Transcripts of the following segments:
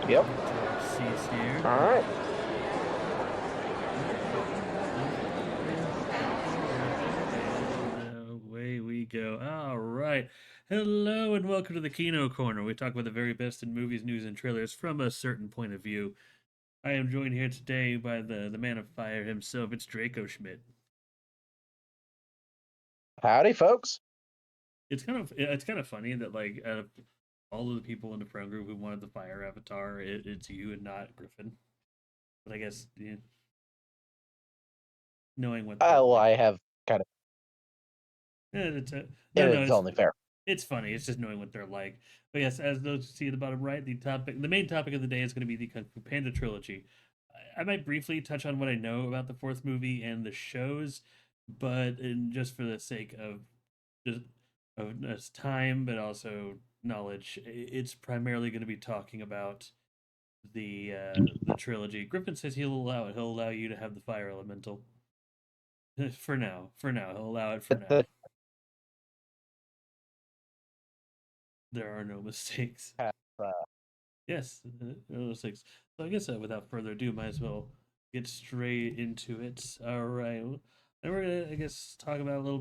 Yep. Seats here. All right. And away we go. All right. Hello and welcome to the Kino Corner. We talk about the very best in movies, news, and trailers from a certain point of view. I am joined here today by the man of fire himself. It's Draco Schmidt. Howdy, folks. It's kind of funny that like out of all of the people in the friend group who wanted the fire avatar, it's you and not Griffin. But I guess knowing what they're Well, like, I have kind of, it's a, no, and no, it's only fair. it's funny. It's just knowing what they're like. But yes, as those who see at the bottom right, the main topic of the day is going to be the Kung Fu Panda trilogy. I might briefly touch on what I know about the fourth movie and the shows, but just for the sake of just of time, but also knowledge, it's primarily going to be talking about the trilogy. Griffin says he'll allow it. He'll allow you to have the fire elemental for now. For now, he'll allow it for now. There are no mistakes. Uh, Yes, no mistakes. So I guess without further ado, might as well get straight into it. All right, and we're gonna, I guess, talk about a little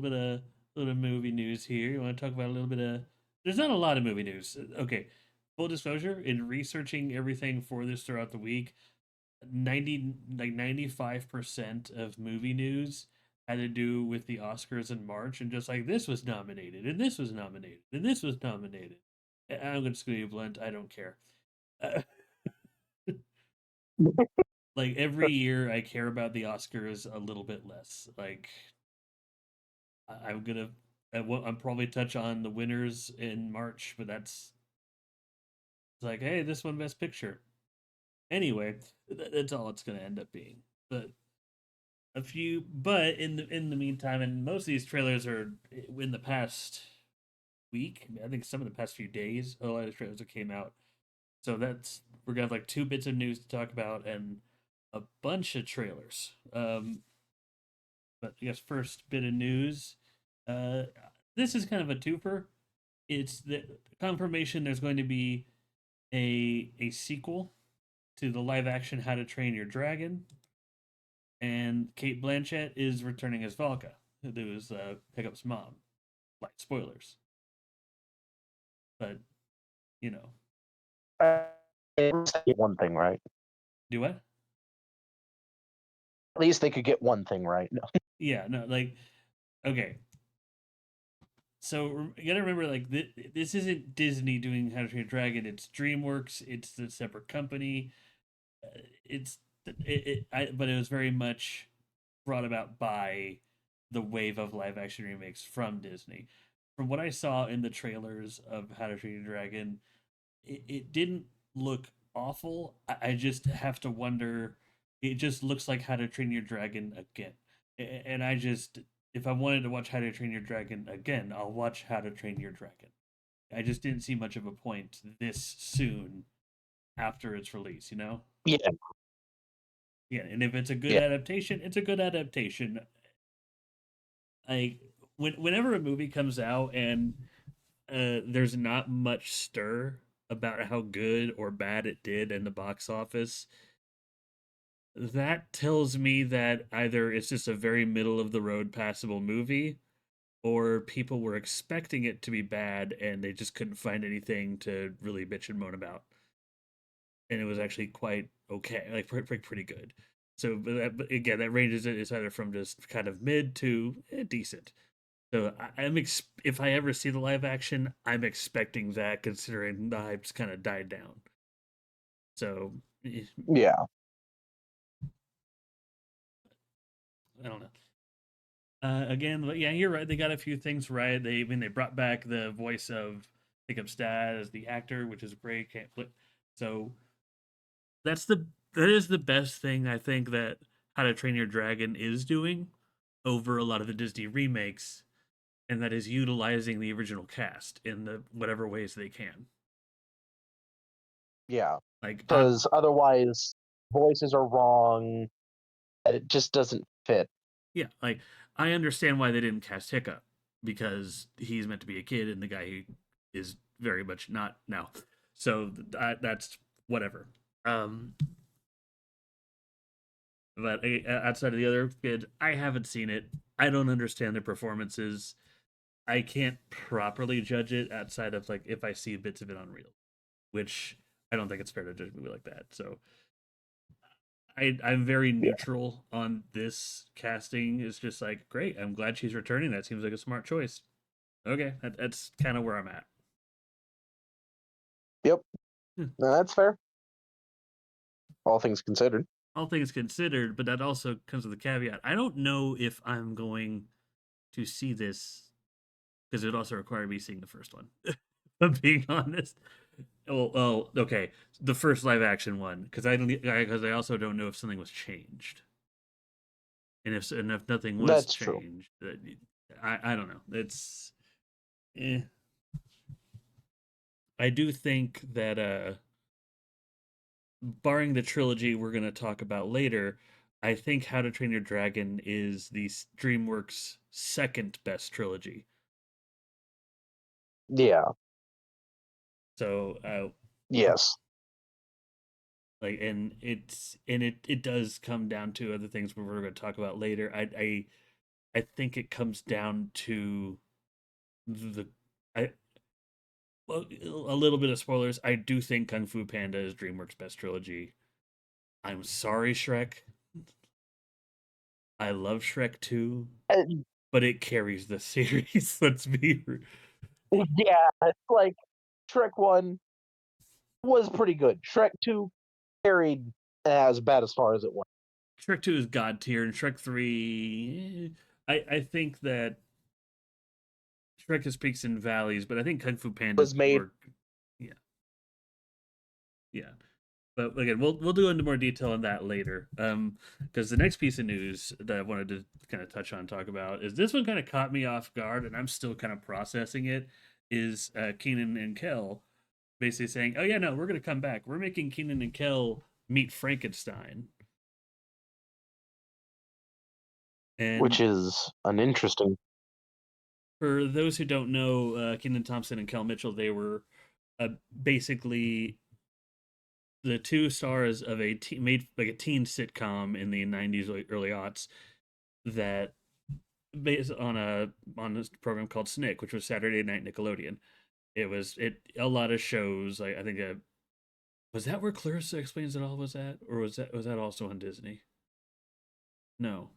movie news here. You want to talk about a little bit of? There's not a lot of movie news. Okay, full disclosure: in researching everything for this throughout the week, 95% of movie news had to do with the Oscars in March, and just like this was nominated, and this was nominated, and this was nominated. I'm just gonna be blunt. I don't care. Uh, like every year, I care about the Oscars a little bit less. Like I'm gonna, I'm probably touch on the winners in March, but that's it's like, hey, this one Best Picture. Anyway, that's all it's gonna end up being. But but in the meantime, and most of these trailers are in the past week. I think some of the past few days, a lot of trailers that came out. So we're gonna have like two bits of news to talk about and a bunch of trailers. But I guess first bit of news. Uh, this is kind of a twofer. It's the confirmation there's going to be a sequel to the live action How to Train Your Dragon, and Kate Blanchett is returning as Valka, who is Pickup's mom. Light spoilers, but you know, get one thing right. do what? At least they could get one thing right. No. Yeah, no, like okay. So you gotta remember, like this isn't Disney doing How to Train Your Dragon. It's DreamWorks. It's the separate company. It's but it was very much brought about by the wave of live action remakes from Disney. From what I saw in the trailers of How to Train Your Dragon, it didn't look awful. I just have to wonder. It just looks like How to Train Your Dragon again, and I just if I wanted to watch How to Train Your Dragon again, I'll watch How to Train Your Dragon. I just didn't see much of a point this soon after its release, you know? Yeah, Yeah, and if it's a good yeah, adaptation, it's a good adaptation. Like whenever a movie comes out and there's not much stir about how good or bad it did in the box office, that tells me that either it's just a very middle of the road passable movie, or people were expecting it to be bad and they just couldn't find anything to really bitch and moan about, and it was actually quite okay, like pretty good. So, but again, that ranges it is either from just kind of mid to decent. So if I ever see the live action, I'm expecting that, considering the hype's kind of died down. So yeah. I don't know. Again, but yeah, you're right. They got a few things right. They brought back the voice of Hiccup Dad as the actor, which is great. Can't flip. So that's that is the best thing I think that How to Train Your Dragon is doing over a lot of the Disney remakes, and that is utilizing the original cast in the whatever ways they can. Yeah. Like Because otherwise, voices are wrong. It just doesn't fit. yeah, like I understand why they didn't cast Hiccup, because he's meant to be a kid and the guy is very much not now. So that's whatever. Um, but outside of the other kids, I haven't seen it. I don't understand their performances. I can't properly judge it outside of like if I see bits of it on Reel, which I don't think it's fair to judge a movie like that. So I'm very Yeah. neutral on this casting. It's just like great. I'm glad she's returning. That seems like a smart choice. Okay, that's kind of where I'm at. Yep. Hmm. No, that's fair. All things considered. All things considered, but that also comes with a caveat. I don't know if I'm going to see this because it would also require me seeing the first one. If I'm being honest. Oh, okay. The first live action one, because I also don't know if something was changed, and if nothing was That's true. changed, I don't know. It's eh. I do think that barring the trilogy we're going to talk about later, I think How to Train Your Dragon is the DreamWorks' second best trilogy. Yeah. So, Yes. like, and it does come down to other things we're going to talk about later. I think it comes down to the I well, a little bit of spoilers. I do think Kung Fu Panda is DreamWorks' best trilogy. I'm sorry, Shrek. I love Shrek 2, And, but it carries the series. Let's be yeah, it's like Shrek 1 was pretty good. Shrek 2 carried as bad as far as it went. Shrek 2 is god tier, and Shrek 3. I think that Shrek has peaks and valleys, but I think Kung Fu Panda is Was made. more. Yeah, yeah. But again, we'll do into more detail on that later. Because the next piece of news that I wanted to kind of touch on, talk about, is this one kind of caught me off guard, and I'm still kind of processing it. Is Keenan and Kel basically saying, "Oh yeah, no, we're gonna come back. We're making Keenan and Kel meet Frankenstein." Which And is an interesting. for those who don't know, Keenan Thompson and Kel Mitchell, they were basically the two stars of made like a teen sitcom in the '90s, early aughts, that based on this program called Snick, which was Saturday Night Nickelodeon. It a lot of shows. Like I think was that where Clarissa Explains It All was at, or was that also on Disney? No,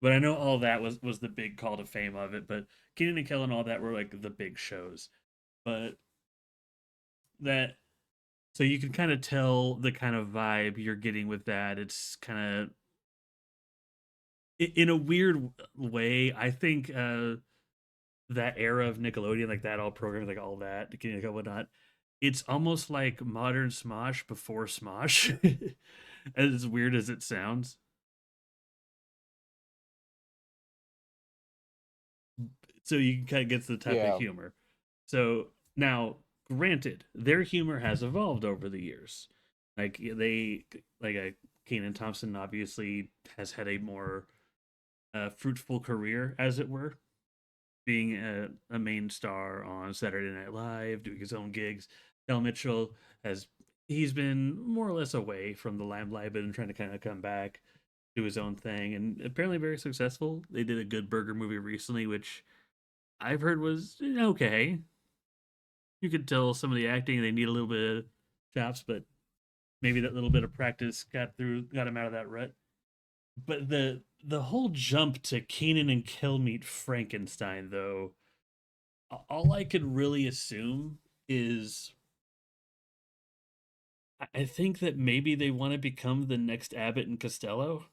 but I know all that was the big call to fame of it. But Keenan and Kel and all that were like the big shows. But that so you can kind of tell the kind of vibe you're getting with that. It's kind of in a weird way. I think that era of Nickelodeon, like that all programs, like all that, like whatnot. It's almost like modern Smosh before Smosh, as weird as it sounds. So you can kind of get the type of Yeah. humor. So now, granted, their humor has evolved over the years. Like Kenan Thompson obviously has had a more fruitful career, as it were, being a main star on Saturday Night Live, doing his own gigs. Del Mitchell has he's been more or less away from the limelight, but trying to kind of come back, do his own thing, and apparently very successful. They did a Good Burger movie recently, which I've heard was okay. You could tell some of the acting they need a little bit of chops, but maybe that little bit of practice got him out of that rut. But the whole jump to Keenan and Kel meet Frankenstein, though, all I could really assume is I think that maybe they want to become the next Abbott and Costello.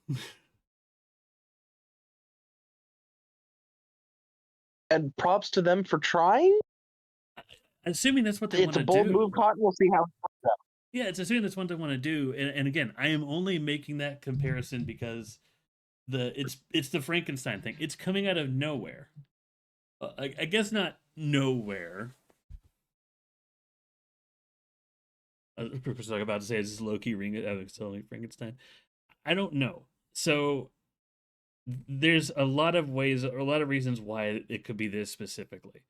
And props to them for trying. Assuming that's what they It's want a to bold move, do. Cotton. We'll see how. Yeah, it's assuming that's what they want to do. And again, I am only making that comparison because it's the Frankenstein thing. It's coming out of nowhere. I guess not nowhere. I was about to say is this Loki ring selling Frankenstein. I don't know. So there's a lot of ways or a lot of reasons why it could be this specifically.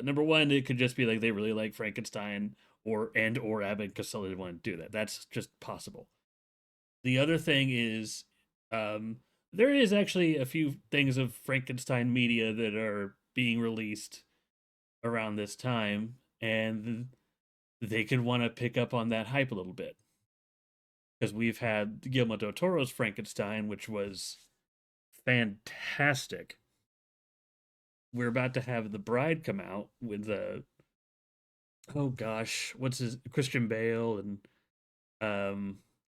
Number one, it could just be like they really like Frankenstein, or Abbott and Costello didn't want to do that. That's just possible. The other thing is, there is actually a few things of Frankenstein media that are being released around this time, and they could want to pick up on that hype a little bit because we've had Guillermo del Toro's Frankenstein, which was fantastic. We're about to have The Bride come out with oh gosh, what's his Christian Bale and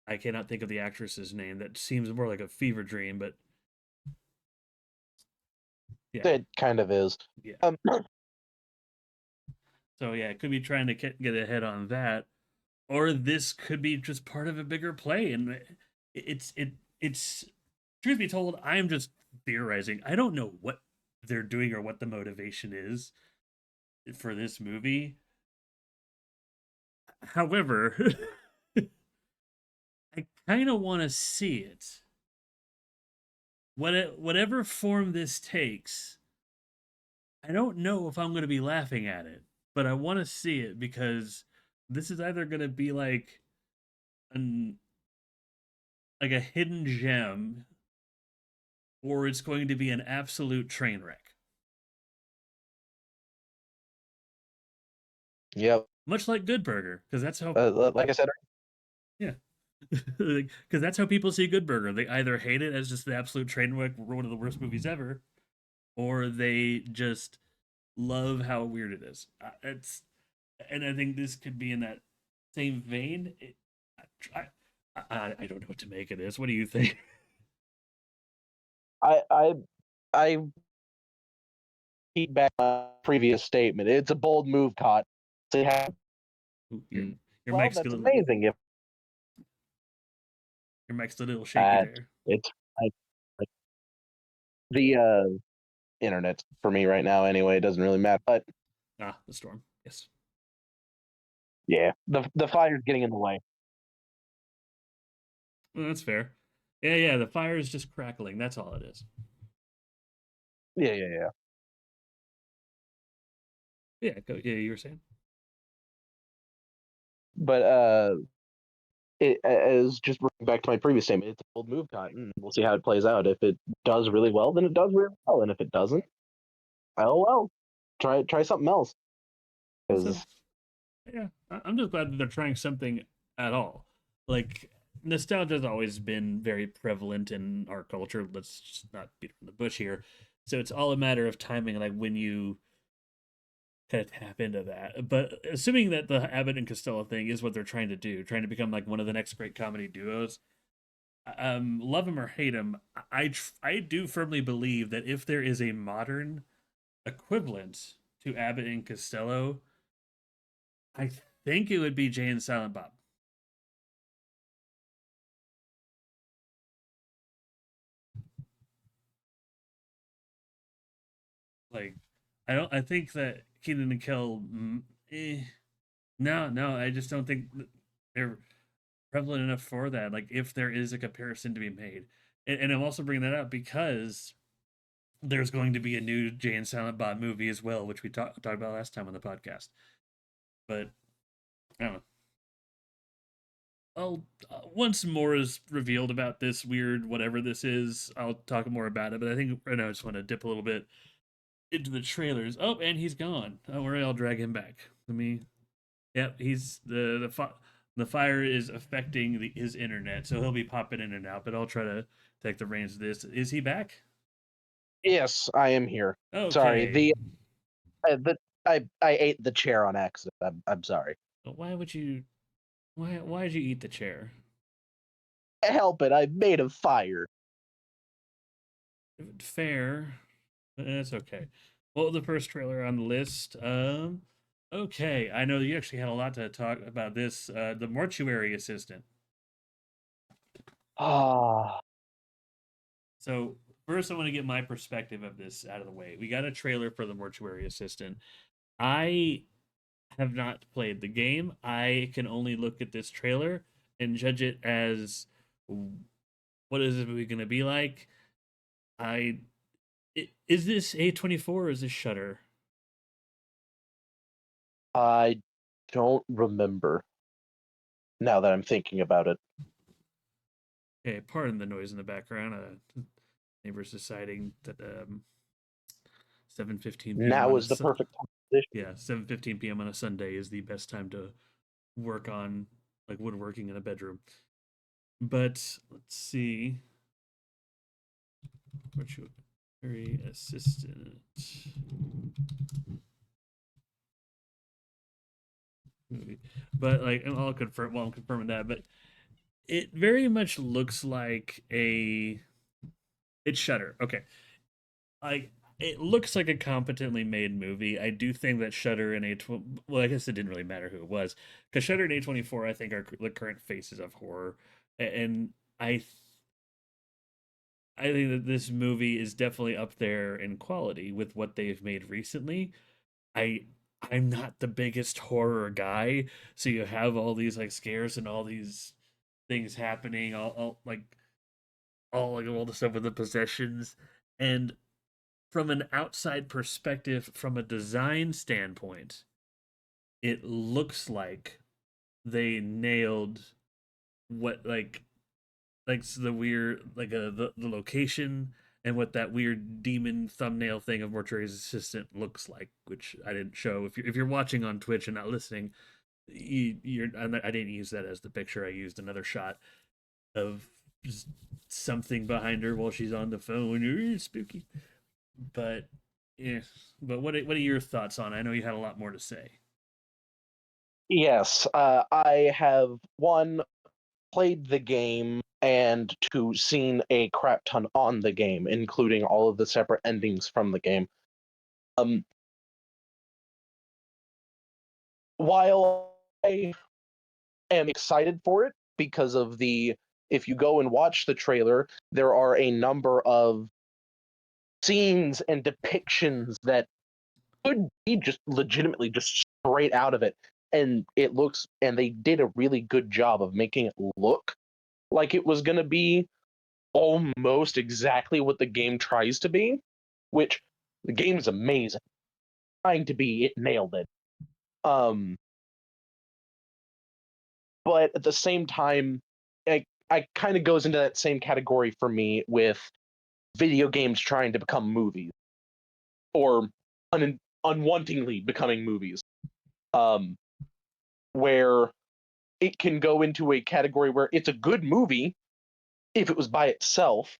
I cannot think of the actress's name. That seems more like a fever dream, but yeah, It kind of is. yeah. So yeah, it could be trying to get ahead on that, or this could be just part of a bigger play. And it's truth be told, I'm just theorizing. I don't know what they're doing or what the motivation is for this movie. However, I kind of want to see it. Whatever form this takes, I don't know if I'm going to be laughing at it, but I want to see it because this is either going to be an like a hidden gem or it's going to be an absolute train wreck. Yep. Much like Good Burger, because that's how Like I said, yeah. Because that's how people see Good Burger. They either hate it as just the absolute train wreck, one of the worst movies ever, or they just love how weird it is. And I think this could be in that same vein. I don't know what to make of this. What do you think? I feedback my previous statement. It's a bold move, caught. So Ooh, your well, mic's that's a little, amazing. If your mic's a little shaky there. it's I, the internet for me right now. Anyway, it doesn't really matter. But The storm. Yes. yeah, the fire's getting in the way. Well, that's fair. Yeah. The fire is just crackling. That's all it is. Yeah. Yeah. Go. Yeah. You were saying. But it is just back to my previous statement. It's a bold move, Cotton. We'll see how it plays out. If it does really well, then it does really well, and if it doesn't, oh well. Try something else. So Because yeah, I'm just glad that they're trying something at all. Like nostalgia has always been very prevalent in our culture. Let's just not beat around the bush here. So it's all a matter of timing, like when you kind of tap into that. But assuming that the Abbott and Costello thing is what they're trying to do, trying to become like one of the next great comedy duos, love them or hate them, I do firmly believe that if there is a modern equivalent to Abbott and Costello, I think it would be Jay and Silent Bob. Like, I don't. I think that Keenan and Kel. No. I just don't think they're prevalent enough for that. Like, if there is a comparison to be made, and I'm also bringing that up because there's going to be a new Jay and Silent Bob movie as well, which we talked about last time on the podcast. But I don't know. I'll once more is revealed about this weird whatever this is, I'll talk more about it. But I think right now I just want to dip a little bit into the trailers. Oh, and he's gone. Don't worry, I'll drag him back. Let me. Yep, he's the fire is affecting his internet, so he'll be popping in and out. But I'll try to take the reins of this. Is he back? yes, I am here. Sorry, Okay. the I ate the chair on accident. I'm sorry. Why would you? Why did you eat the chair? Help it! I made a fire. Fair. That's okay. Well, the first trailer on the list. Okay, I know you actually had a lot to talk about this. The mortuary assistant. Ah, So first, I want to get my perspective of this out of the way. We got a trailer for the mortuary assistant. I have not played the game. I can only look at this trailer and judge it as what is this movie going to be like. I is this A24 or is this Shutter? I don't remember now that I'm thinking about it. Okay, pardon the noise in the background. Neighbors deciding that 7:15 p.m. Now on a is the perfect time. yeah 7:15 p.m. on a Sunday is the best time to work on like woodworking in a bedroom. But let's see. Virtuary assistant. Movie. But like I'll confirm while I'm confirming that, but it very much looks like a it's Shutter. Okay. Like it looks like a competently made movie. I do think that Shutter and well, I guess it didn't really matter who it was because Shutter and A24 I think are the current faces of horror, and I I think that this movie is definitely up there in quality with what they've made recently. I I'm not the biggest horror guy, so you have all these like scares and all these things happening, all the stuff with the possessions, and from an outside perspective, from a design standpoint, it looks like they nailed what the weird the location and what that weird demon thumbnail thing of Mortuary's assistant looks like, which I didn't show. If you're watching on Twitch and not listening, I didn't use that as the picture. I used another shot of just something behind her while she's on the phone. Spooky, but yeah. But what are your thoughts on it? I know you had a lot more to say. Yes, I have one played the game and two seen a crap ton on the game, including all of the separate endings from the game. Um, while I am excited for it because of if you go and watch the trailer, there are a number of scenes and depictions that could be just legitimately just straight out of it. And they did a really good job of making it look like it was going to be almost exactly what the game tries to be, which the game is amazing. Trying to be, it nailed it. Um, but at the same time, I kind of goes into that same category for me with video games trying to become movies or unwantingly becoming movies, um, where it can go into a category where it's a good movie if it was by itself,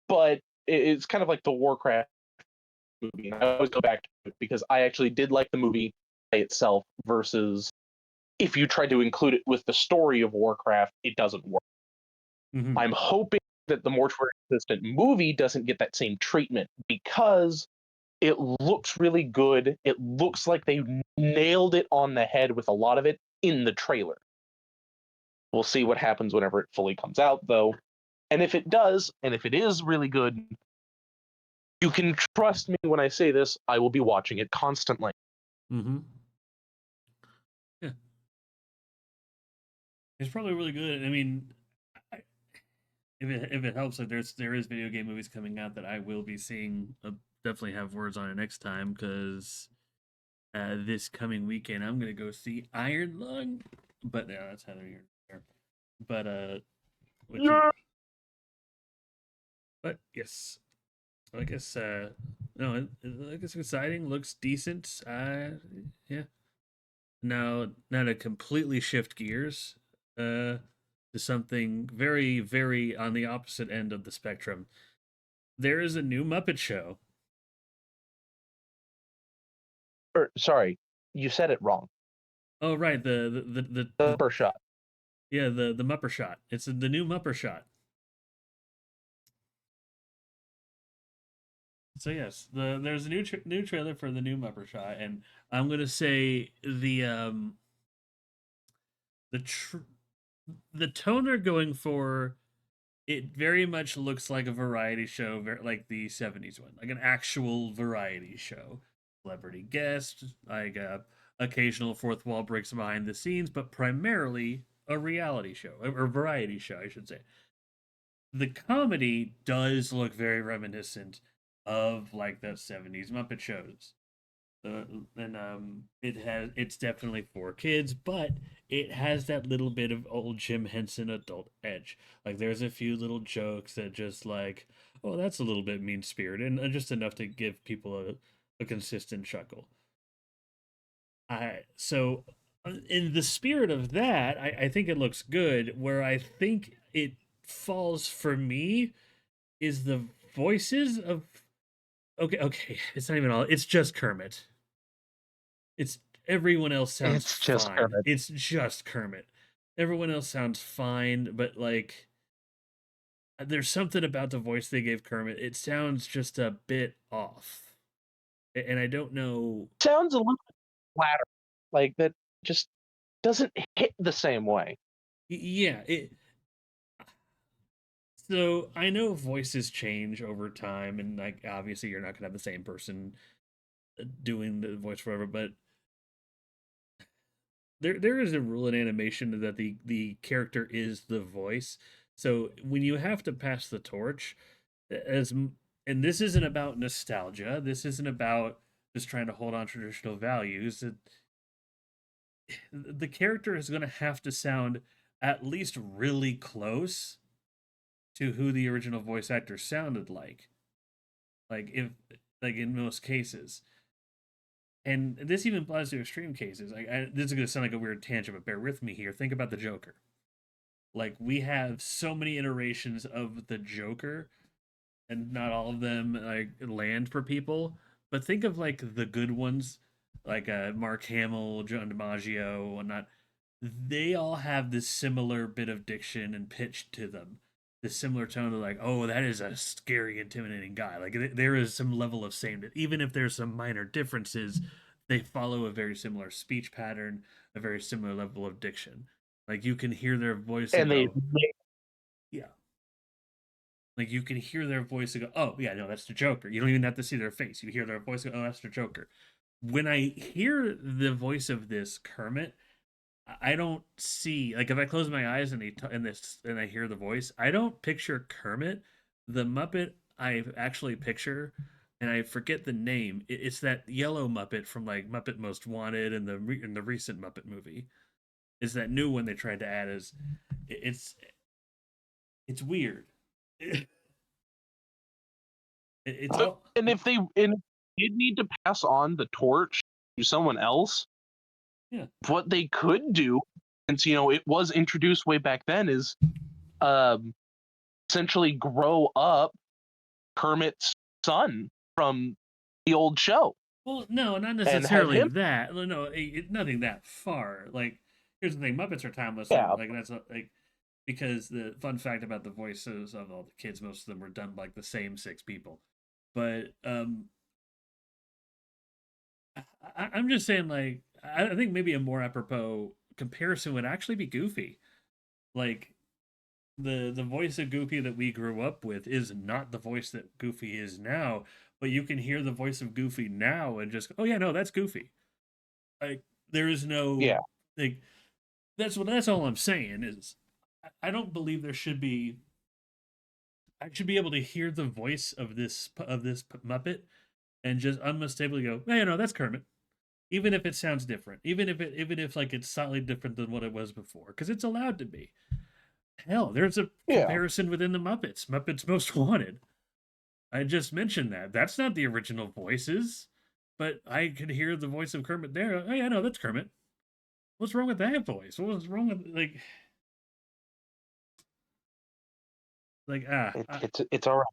but it's kind of like the Warcraft movie. And I always go back to it because I actually did like the movie by itself versus if you try to include it with the story of Warcraft, it doesn't work. Mm-hmm. I'm hoping that the Mortuary Assistant movie doesn't get that same treatment because it looks really good. It looks like they nailed it on the head with a lot of it in the trailer. We'll see what happens whenever it fully comes out, though. And if it does, and if it is really good, you can trust me when I say this, I will be watching it constantly. Mm-hmm. Yeah, it's probably really good. I mean, if it helps, like there is video game movies coming out that I will be seeing. Definitely have words on it next time because this coming weekend I'm gonna go see Iron Lung. But yeah, that's how they're here. But which is Yeah. but yes, I guess no, I guess exciting. Looks decent. Yeah. Now to completely shift gears, to something very, very on the opposite end of the spectrum. There is a new Muppet Show. Sorry, you said it wrong. Oh right, The first shot. yeah the Mupper Shot. It's the new Mupper Shot. So yes, there's a new trailer for the new Mupper Shot, and I'm gonna say the tr- the tone they're going for, it very much looks like a variety show, like the '70s one, like an actual variety show. Celebrity guest, like occasional fourth wall breaks behind the scenes, but primarily a reality show or variety show, I should say. The comedy does look very reminiscent of like the '70s Muppet shows. uh, and it's definitely for kids, but it has that little bit of old Jim Henson adult edge. Like there's a few little jokes that just like, oh, that's a little bit mean spirited, and just enough to give people a consistent chuckle. In the spirit of that, I think it looks good. Where I think it falls for me is the voices of okay, it's not even all. It's just Kermit. It's everyone else sounds It's just fine. Kermit. It's just Kermit. Everyone else sounds fine, but like there's something about the voice they gave Kermit. It sounds just a bit off. And I don't know. Sounds a little flatter, like that just doesn't hit the same way. Yeah, so I know voices change over time, and like obviously you're not gonna have the same person doing the voice forever, but there is a rule in animation that the character is the voice. So when you have to pass the torch, as and this isn't about nostalgia, this isn't about just trying to hold on traditional values. The character is going to have to sound at least really close to who the original voice actor sounded like if like in most cases. And this even applies to extreme cases. This is going to sound like a weird tangent, but bear with me here. Think about the Joker. Like we have so many iterations of the Joker, and not all of them like land for people. But think of like the good ones, like Mark Hamill, John DiMaggio, and whatnot. They all have this similar bit of diction and pitch to them. This similar tone of like, oh, that is a scary, intimidating guy. Like there is some level of sameness, even if there's some minor differences. They follow a very similar speech pattern, a very similar level of diction. Like you can hear their voice and And they go, yeah, like you can hear their voice and go, "Oh yeah, no, that's the Joker." You don't even have to see their face. You hear their voice and go, "Oh, that's the Joker." When I hear the voice of this Kermit, I don't see like if I close my eyes and and I hear the voice, I don't picture Kermit. The Muppet I actually picture, and I forget the name. It's that yellow Muppet from like Muppet Most Wanted and the recent Muppet movie. Is that new one they tried to add? It's it's weird. It's all and if they did need to pass on the torch to someone else, yeah. what they could do, since it was introduced way back then, is um, essentially grow up Kermit's son from the old show Well, no, not and have necessarily him. that. No, nothing that far. Like, here's the thing: Muppets are timeless, and Yeah, like that's like because the fun fact about the voices of all the kids, most of them were done by like the same six people. But I'm just saying, like, I think maybe a more apropos comparison would actually be Goofy. Like the voice of Goofy that we grew up with is not the voice that Goofy is now, but you can hear the voice of Goofy now and just, oh yeah, no, that's Goofy. Like there is no yeah. like that's all I'm saying is I don't believe there should be I should be able to hear the voice of this Muppet and just unmistakably go, hey, no, that's Kermit. Even if it sounds different, even if like it's slightly different than what it was before, because it's allowed to be. Hell, there's a Yeah. comparison within the Muppets. Muppets Most Wanted. I just mentioned that. That's not the original voices, but I could hear the voice of Kermit there. Oh yeah, no, that's Kermit. What's wrong with that voice? What was wrong with like It's all right.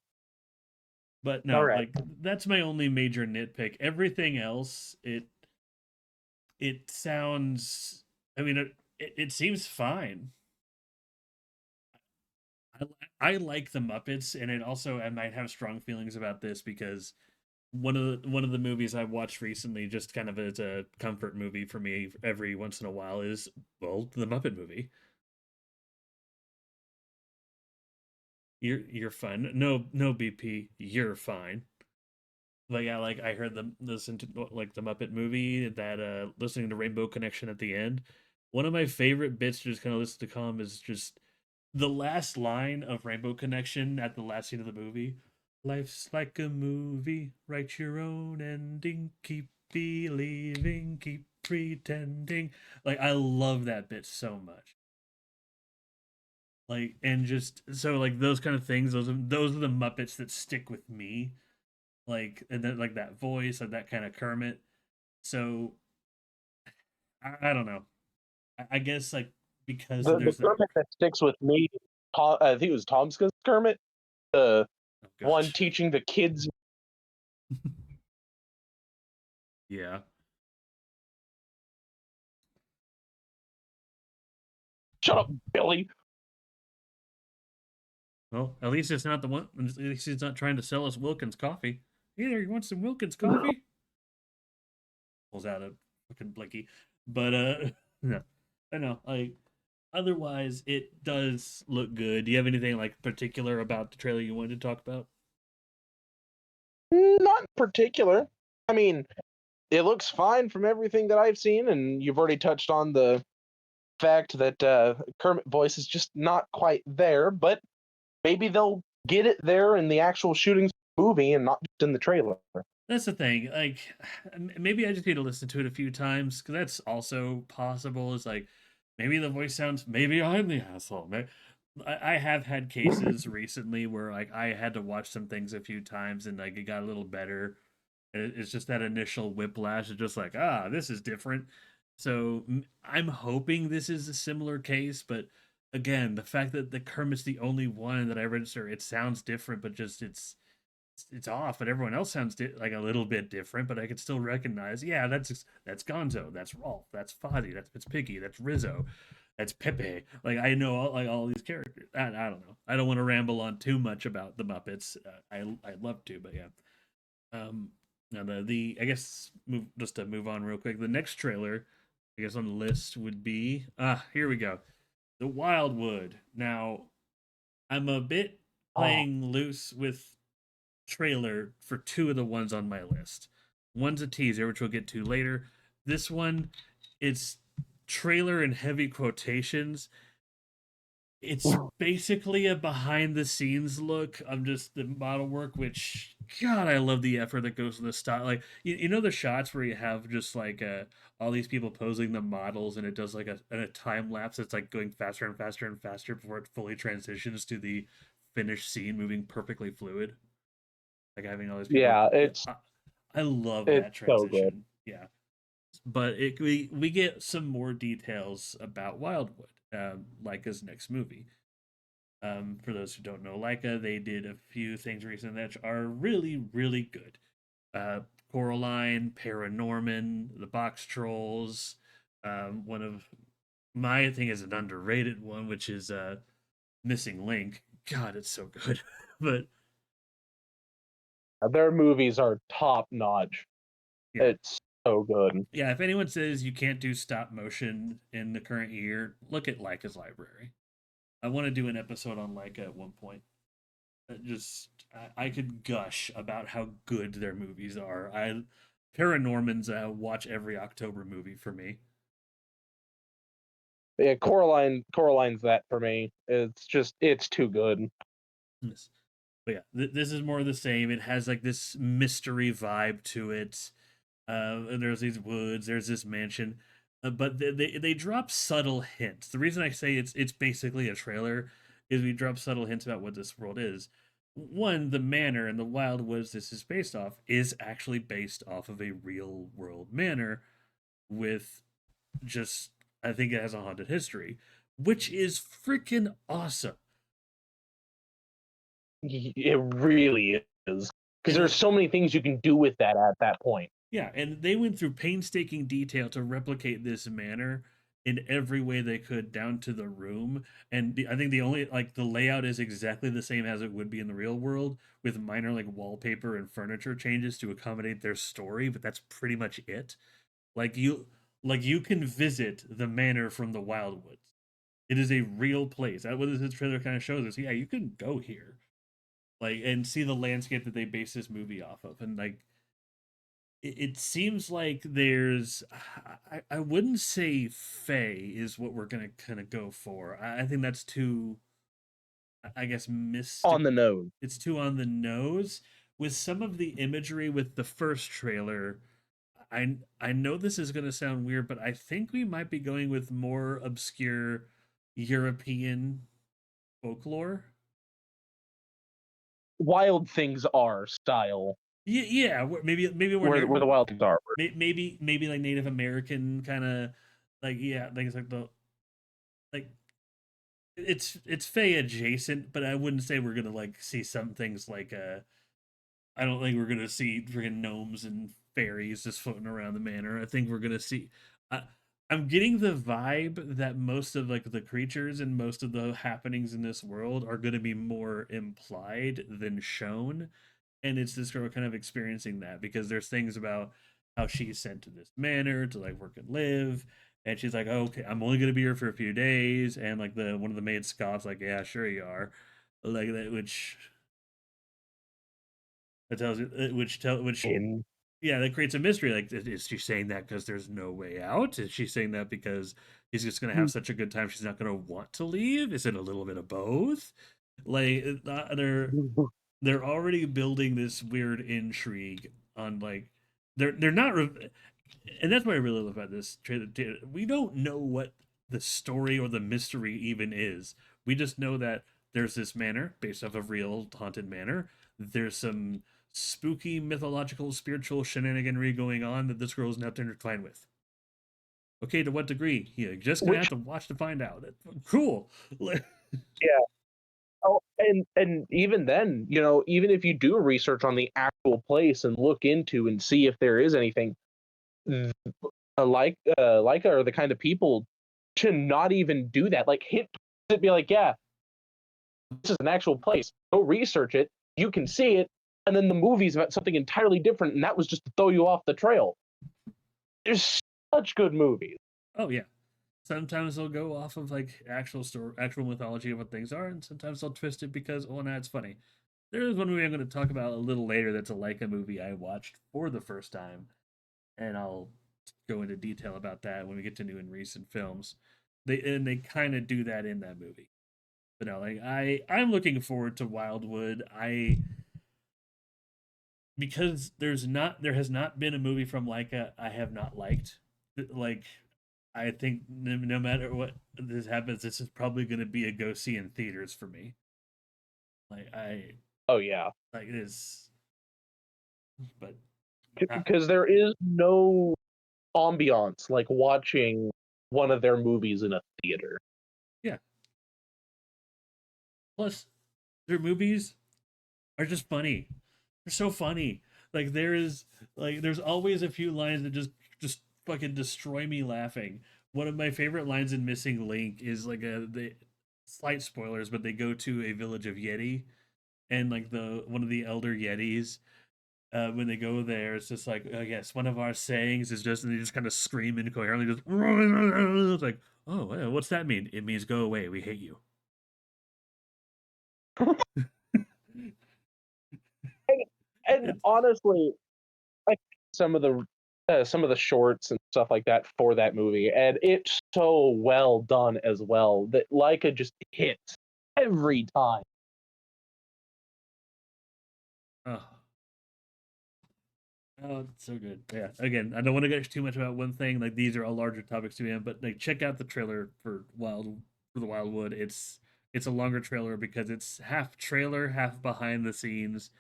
but All no, right. like that's my only major nitpick. Everything else, it sounds. I mean, it seems fine. I, I like the Muppets, and it also I might have strong feelings about this because one of the movies I watched recently, just kind of as a comfort movie for me every once in a while, is well the Muppet movie. You're fine. No BP. You're fine. But yeah, like I heard them listen to like the Muppet movie that listening to Rainbow Connection at the end. One of my favorite bits to just kind of listen to calm is just the last line of Rainbow Connection at the last scene of the movie. Life's like a movie, write your own ending, keep believing, keep pretending. Like I love that bit so much. Like and just so like those kind of things. Those are the Muppets that stick with me. Like and then like that voice, like that kind of Kermit. So I don't know. I guess like because The there's the Kermit that sticks with me, I think it was Tomska's Kermit, the oh one gosh, teaching the kids. yeah. Shut up, Billy. Well, at least it's not the one. At least he's not trying to sell us Wilkins coffee. Hey there, you want some Wilkins coffee? Pulls out a fucking blicky. But no, I know. Like otherwise, it does look good. Do you have anything like particular about the trailer you wanted to talk about? Not in particular. I mean, it looks fine from everything that I've seen, and you've already touched on the fact that Kermit voice is just not quite there, but maybe they'll get it there in the actual shooting movie and not just in the trailer. That's the thing. Like, maybe I just need to listen to it a few times because that's also possible. Is like maybe the voice sounds. Maybe I'm the asshole. I have had cases recently where like I had to watch some things a few times and like it got a little better. It's just that initial whiplash. It's just like this is different. So I'm hoping this is a similar case, but again, the fact that the Kermit's the only one that I register, it sounds different, but just it's off, but everyone else sounds like a little bit different. But I could still recognize, yeah, that's Gonzo, that's Rolf, that's Fozzie, that's Piggy, that's Rizzo, that's Pepe. Like I know all these characters. I don't know. I don't want to ramble on too much about the Muppets. I'd love to, but yeah. Now the I guess move just to move on real quick. The next trailer, I guess on the list would be here we go, the Wildwood. Now I'm a bit Oh, playing loose with trailer for two of the ones on my list. One's a teaser, which we'll get to later. This one, it's trailer in heavy quotations. It's basically a behind the scenes look of just the model work, which God, I love the effort that goes in the style. Like you know the shots where you have just like all these people posing the models, and it does like a time lapse. It's like going faster and faster and faster before it fully transitions to the finished scene, moving perfectly fluid. Like having all these people. yeah, Yeah, I love it's that so good. transition. Yeah, but we get some more details about Wildwood, Leica's next movie. For those who don't know Leica, they did a few things recently that are really good. Uh, Coraline, Paranorman, The Box Trolls. One of my I think is an underrated one, which is Missing Link. God, it's so good. But Their movies are top notch. yeah, It's so good. yeah, if anyone says you can't do stop motion in the current year, look at Leica's library. I want to do an episode on Leica at one point. I could gush about how good their movies are. I Paranorman's watch every October movie for me. Yeah, Coraline's that for me. It's too good. Yes. But yeah, this is more of the same. It has like this mystery vibe to it. And there's these woods, there's this mansion, but they drop subtle hints. The reason I say it's basically a trailer is we drop subtle hints about what this world is. One, the manor and the wild woods this is based off is actually based off of a real world manor with just I think it has a haunted history, which is freaking awesome. It really is because And there's so many things you can do with that at that point. yeah, and they went through painstaking detail to replicate this manor in every way they could, down to the room. And I think the only like the layout is exactly the same as it would be in the real world, with minor like wallpaper and furniture changes to accommodate their story. But that's pretty much it. Like you can visit the manor from the Wildwoods. It is a real place. That what this trailer kind of shows us. Yeah, you can go here, like, and see the landscape that they base this movie off of, and like it seems like there's I wouldn't say Fae is what we're gonna kind of go for. I think that's too I guess mystic. On the nose. It's too on the nose with some of the imagery with the first trailer. I know this is going to sound weird, but I think we might be going with more obscure European folklore. Wild Things Are style, Yeah, yeah, maybe we're where the Wild Things Are. maybe like Native American kind of like yeah, like it's like the like it's Fey adjacent, but I wouldn't say we're gonna like see some things like I don't think we're gonna see freaking gnomes and fairies just floating around the manor. I think we're gonna see. I, I'm getting the vibe that most of like the creatures and most of the happenings in this world are gonna be more implied than shown, and it's this girl kind of experiencing that because there's things about how she's sent to this manor to like work and live, and she's like, oh, okay, I'm only gonna be here for a few days, and like the one of the maids scoffs like, yeah, sure you are, like that, which that tells you, which In yeah, that creates a mystery. Like, is she saying that because there's no way out? Is she saying that because he's just gonna have such a good time she's not gonna want to leave? Is it a little bit of both? Like, they're already building this weird intrigue on like they're not and that's what I really love about this trailer. We don't know what the story or the mystery even is. We just know that there's this manor based off of real haunted manor. There's some spooky mythological spiritual shenaniganry going on that this girl's now intertwined with. Okay, to what degree? You're just gonna have which to watch to find out. Cool. yeah. Oh, and even then, even if you do research on the actual place and look into and see if there is anything, Leica are the kind of people to not even do that. Like hit it, be like, yeah, this is an actual place. Go research it. You can see it, and then the movie's about something entirely different, and that was just to throw you off the trail. There's such good movies. Oh yeah. Sometimes they'll go off of like actual story, actual mythology of what things are, and sometimes they'll twist it because oh, now it's funny. There is one movie I'm going to talk about a little later that's a Leica movie I watched for the first time, and I'll go into detail about that when we get to new and recent films. They kind of do that in that movie. But no, like I'm looking forward to Wildwood. I because there has not been a movie from Leica I have not liked. Like I think no matter what this happens, this is probably going to be a go see in theaters for me. Like I Oh yeah, like this, but because there is no ambiance like watching one of their movies in a theater. yeah. Plus, their movies are just funny. They're so funny. Like there's always a few lines that just fucking destroy me laughing. One of my favorite lines in Missing Link is like a the slight spoilers, but they go to a village of Yeti and like the one of the elder Yetis when they go there, it's just like, oh yes, one of our sayings is just, and they just kind of scream incoherently, just, it's like, oh, what's that mean? It means go away. We hate you. And It's, honestly, like some of the shorts and stuff like that for that movie, and it's so well done as well that Leica just hits every time. oh, oh, it's so good. Yeah. Again, I don't want to get too much about one thing. Like these are all larger topics to him, but like check out the trailer for the Wildwood. It's a longer trailer because it's half trailer, half behind the scenes.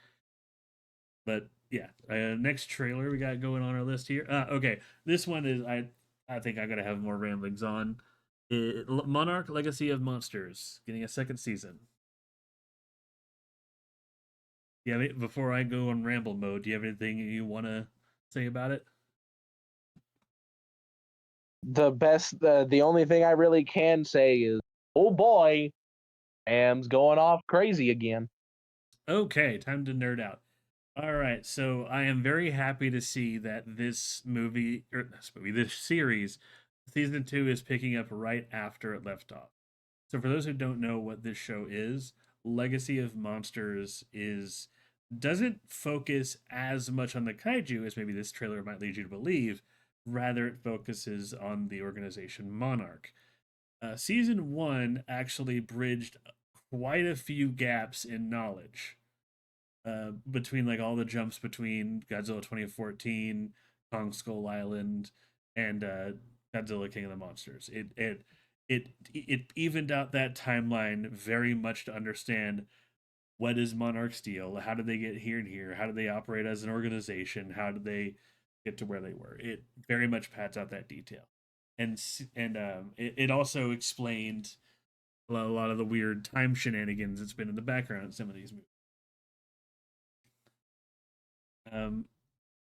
But yeah, next trailer we got going on our list here. Okay, this one is I think I'm gonna have more ramblings on. Monarch: Legacy of Monsters getting a second season. Yeah, before I go on ramble mode, do you have anything you want to say about it? The only thing I really can say is, oh boy, Am's going off crazy again. Okay, time to nerd out. All right, so I am very happy to see that this series, season two is picking up right after it left off. So for those who don't know what this show is, Legacy of Monsters is doesn't focus as much on the kaiju as maybe this trailer might lead you to believe. Rather, it focuses on the organization Monarch. Season one actually bridged quite a few gaps in knowledge between like all the jumps between Godzilla 2014, Kong Skull Island, and Godzilla King of the Monsters. It evened out that timeline very much to understand what is Monarch Steel, how did they get here and here, how do they operate as an organization, how did they get to where they were. It very much pads out that detail, and it also explained a lot of the weird time shenanigans that's been in the background in some of these movies. Um,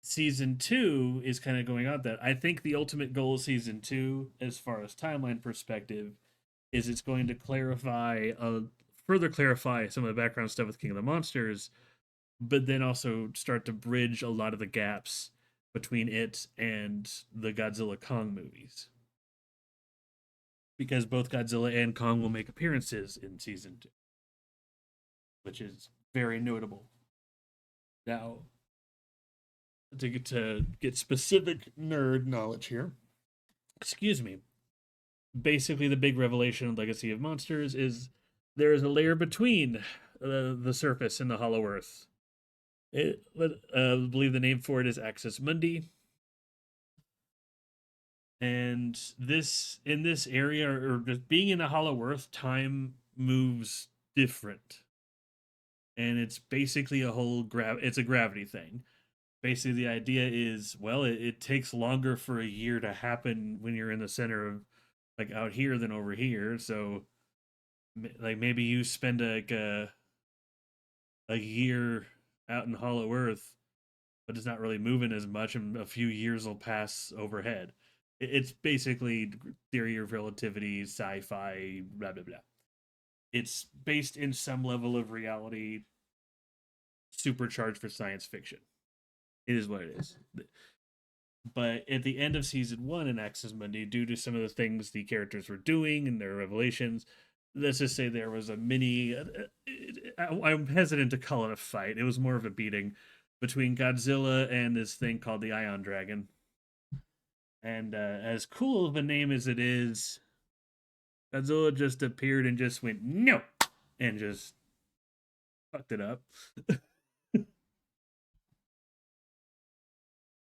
season two is kind of going on that. I think the ultimate goal of season two, as far as timeline perspective, is it's going to further clarify some of the background stuff with King of the Monsters, but then also start to bridge a lot of the gaps between it and the Godzilla Kong movies. Because both Godzilla and Kong will make appearances in season two, which is very notable. Now, to get specific nerd knowledge here, excuse me. Basically, the big revelation of Legacy of Monsters is there is a layer between the surface and the Hollow Earth. I believe the name for it is Axis Mundi, and this in this area, or just being in the Hollow Earth, time moves different, and it's basically it's a gravity thing. Basically, the idea is, well, it takes longer for a year to happen when you're in the center of, like, out here than over here. So like maybe you spend a year out in Hollow Earth, but it's not really moving as much, and a few years will pass overhead. It's basically theory of relativity, sci-fi, blah blah blah. It's based in some level of reality, supercharged for science fiction. It is what it is. But at the end of season one in Axis Mundi, due to some of the things the characters were doing and their revelations, let's just say there was a mini. I'm hesitant to call it a fight. It was more of a beating between Godzilla and this thing called the Ion Dragon. And as cool of a name as it is, Godzilla just appeared and just went no, and just fucked it up.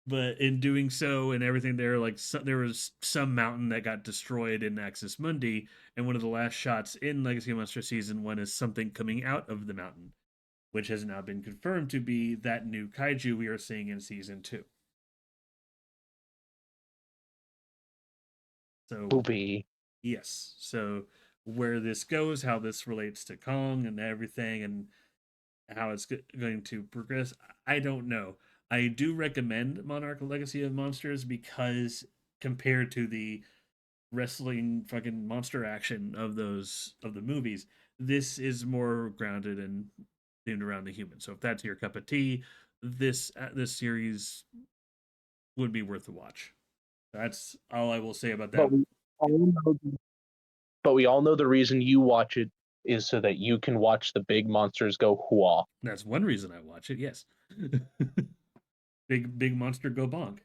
But in doing so and everything there, like there was some mountain that got destroyed in Axis Mundi, and one of the last shots in Legacy of Monster season one is something coming out of the mountain, which has now been confirmed to be that new kaiju we are seeing in season two. So Poopy. yes, so where this goes, how this relates to Kong and everything, and how it's going to progress, I don't know. I do recommend Monarch Legacy of Monsters because compared to the wrestling fucking monster action of the movies, this is more grounded and themed around the human. So if that's your cup of tea, this series would be worth the watch. That's all I will say about that. But we all know, but we all know the reason you watch it is so that you can watch the big monsters go hua. That's one reason I watch it. Yes, big monster go bonk.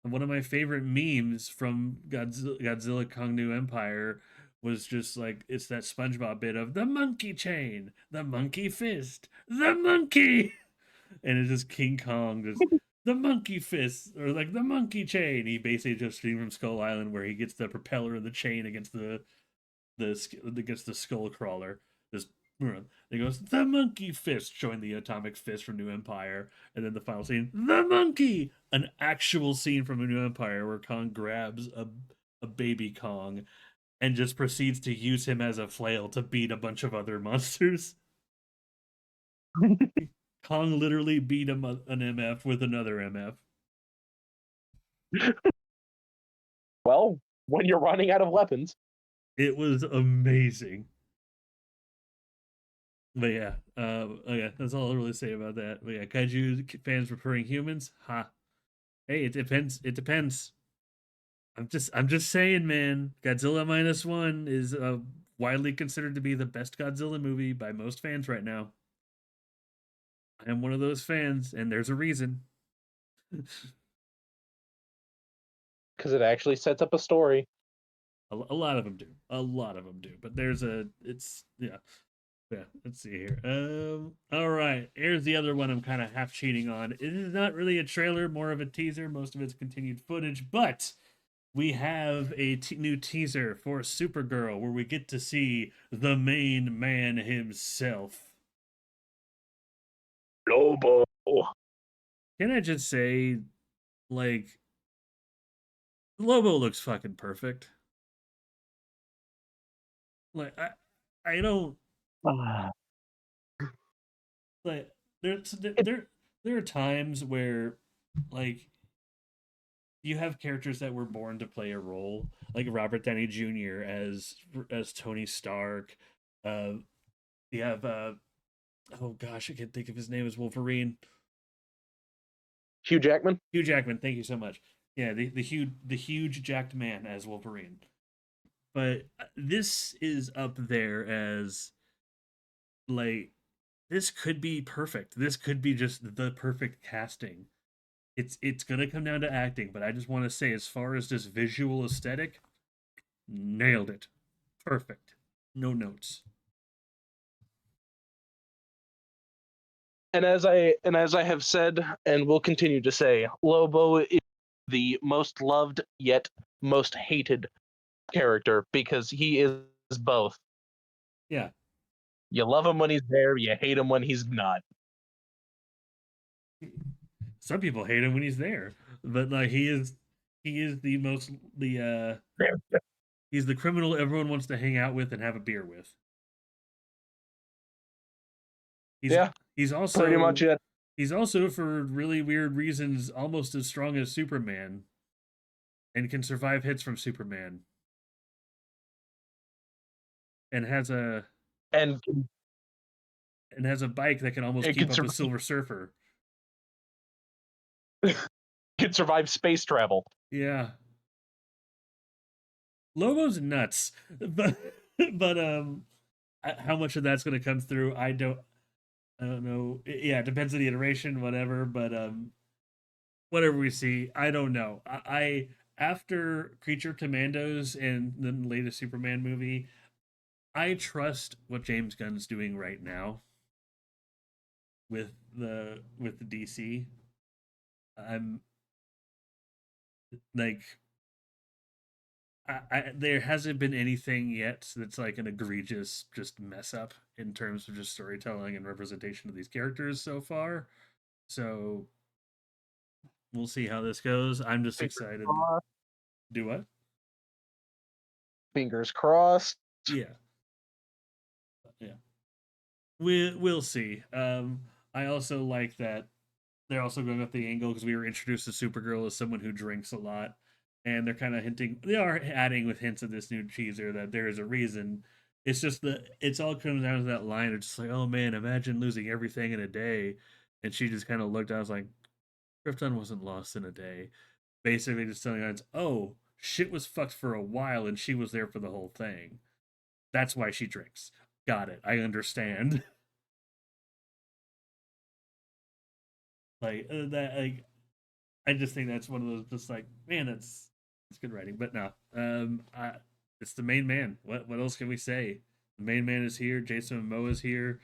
One of my favorite memes from Godzilla Kong New Empire was just like, it's that SpongeBob bit of the monkey chain, the monkey fist, the monkey, and it's just King Kong just the monkey fist, or like the monkey chain. He basically just seen from Skull Island where he gets the propeller of the chain against the skull crawler. This he goes the monkey fist, showing the atomic fist from New Empire, and then the final scene, the monkey, an actual scene from a New Empire where Kong grabs a baby Kong and just proceeds to use him as a flail to beat a bunch of other monsters. Kong literally beat an MF with another MF. Well, when you're running out of weapons. It was amazing. But yeah, okay, that's all I'll really say about that. But yeah, kaiju fans preferring humans, ha. Hey, it depends. It depends. I'm just saying, man. Godzilla minus one is widely considered to be the best Godzilla movie by most fans right now. I am one of those fans, and there's a reason. Because it actually sets up a story. A lot of them do. A lot of them do. But it's yeah. Yeah, let's see here. All right. Here's the other one I'm kind of half cheating on. It is not really a trailer, more of a teaser. Most of it's continued footage, but we have a new teaser for Supergirl where we get to see the main man himself. Lobo. Can I just say, like, Lobo looks fucking perfect. Like, I don't Ah, like there are times where like you have characters that were born to play a role, like Robert Downey Jr. as Tony Stark. Uh, you have oh gosh, I can't think of his name as Wolverine. Hugh Jackman. Hugh Jackman. Thank you so much. Yeah, the huge jacked man as Wolverine. But this is up there as like this could be perfect. This could be just the perfect casting. It's gonna come down to acting, but I just want to say, as far as just visual aesthetic, nailed it. Perfect. No notes. And as I have said and will continue to say, Lobo is the most loved yet most hated character because he is both. Yeah. You love him when he's there, you hate him when he's not. Some people hate him when he's there, but like he is the most the he's the criminal everyone wants to hang out with and have a beer with. He's Yeah, he's pretty much also it. he's also for really weird reasons almost as strong as Superman and can survive hits from Superman and And has a bike that can almost it keep can up with survive, Silver Surfer. can survive space travel. Yeah. Lobo's nuts. But but how much of that's going to come through I don't know. Yeah, it depends on the iteration, whatever. But whatever we see, I don't know. After Creature Commandos and the latest Superman movie, I trust what James Gunn's doing right now with the DC. I'm like there hasn't been anything yet that's like an egregious just mess up in terms of just storytelling and representation of these characters so far. So we'll see how this goes. I'm just Fingers excited. crossed. Do what? Fingers crossed. Yeah, yeah. We'll see. I also like that they're also going up the angle because we were introduced to Supergirl as someone who drinks a lot, and they're kind of hinting. They are adding with hints of this new teaser that there is a reason. It's just it's all comes down to that line of just like, oh man, imagine losing everything in a day, and she just kind of looked. I was like, Krypton wasn't lost in a day. Basically, just telling us, oh, shit was fucked for a while, and she was there for the whole thing. That's why she drinks. Got it. I understand. Like that. Like I just think that's one of those. Just like man, it's good writing. But no, it's the main man. What else can we say? The main man is here. Jason Momoa is here.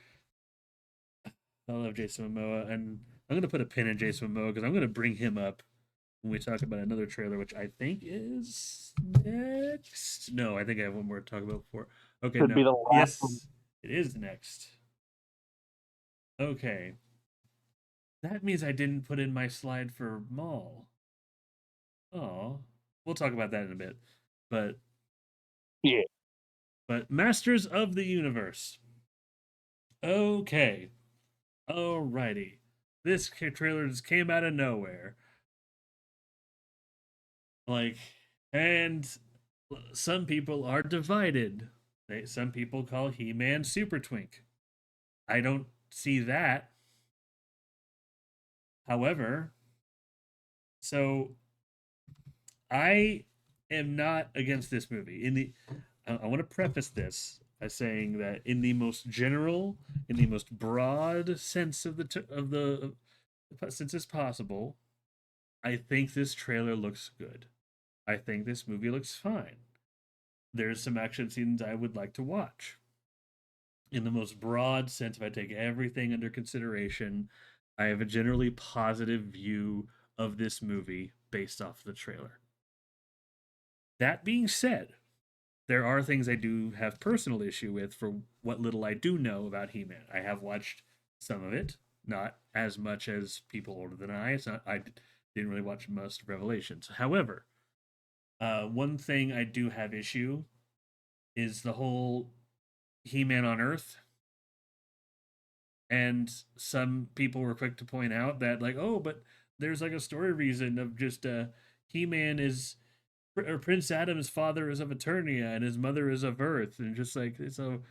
I love Jason Momoa, and I'm gonna put a pin in Jason Momoa because I'm gonna bring him up when we talk about another trailer, which I think is next. No, I think I have one more to talk about before. Okay, Could no. be the last one. Yes, it is next. Okay. That means I didn't put in my slide for Mall. Oh. We'll talk about that in a bit. But Yeah. Masters of the Universe. Okay. Alrighty. This trailer just came out of nowhere. Like, and some people are divided. Some people call He-Man Super Twink. I don't see that. However, so I am not against this movie. I want to preface this by saying that in the most general, in the most broad sense of the sense as possible, I think this trailer looks good. I think this movie looks fine. There's some action scenes I would like to watch. in the most broad sense, if I take everything under consideration, I have a generally positive view of this movie based off the trailer. That being said, there are things I do have personal issue with for what little I do know about He-Man. I have watched some of it, not as much as people older than I. It's not I didn't really watch most of Revelations. However, one thing I do have issue is the whole He-Man on Earth. And some people were quick to point out that, like, oh, but there's like a story reason of just He-Man is or Prince Adam's father is of Eternia and his mother is of Earth, and just like so.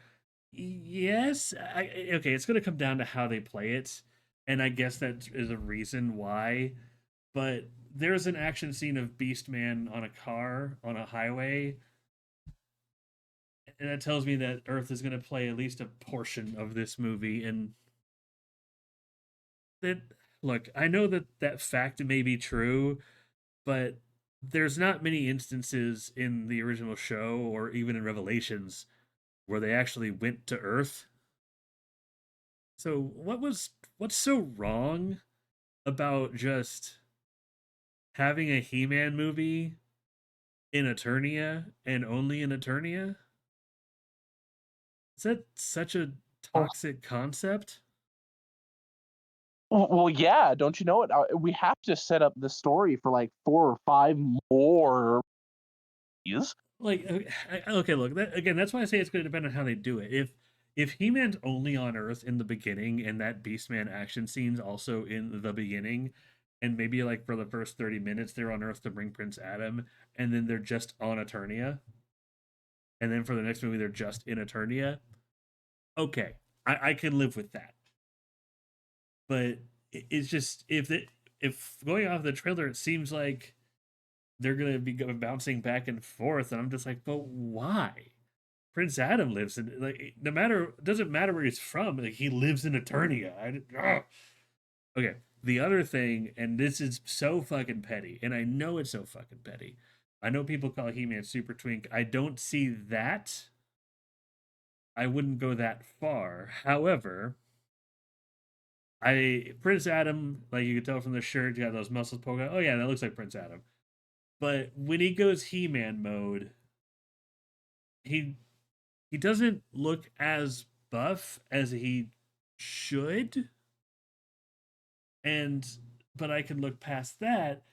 Yes, okay, it's gonna come down to how they play it, and I guess that is a reason why. But there's an action scene of Beastman on a car on a highway, and that tells me that Earth is gonna play at least a portion of this movie, and that look, I know that that fact may be true, but there's not many instances in the original show or even in Revelations where they actually went to Earth. So what's so wrong about just having a He-Man movie in Eternia and only in Eternia? Is that such a Oh, toxic concept? well, yeah, don't you know it? We have to set up the story for like 4 or 5 more movies. Like okay, look, again, that's why I say it's going to depend on how they do it. If He-Man's only on Earth in the beginning and that Beastman action scene's also in the beginning, and maybe like for the first 30 minutes they're on Earth to bring Prince Adam, and then they're just on Eternia, and then for the next movie they're just in Eternia, okay, I can live with that. But it's just if going off the trailer, it seems like they're gonna be bouncing back and forth, and I'm just like, but why? Prince Adam lives in like no matter it doesn't matter where he's from, like he lives in Eternia. Okay. The other thing, and this is so fucking petty, and I know it's so fucking petty. I know people call He-Man super twink. I don't see that. I wouldn't go that far. However, I Prince Adam, like you can tell from the shirt, you got those muscles poking out. Oh yeah, that looks like Prince Adam. But when he goes He-Man mode, he he doesn't look as buff as he should. And but I can look past that.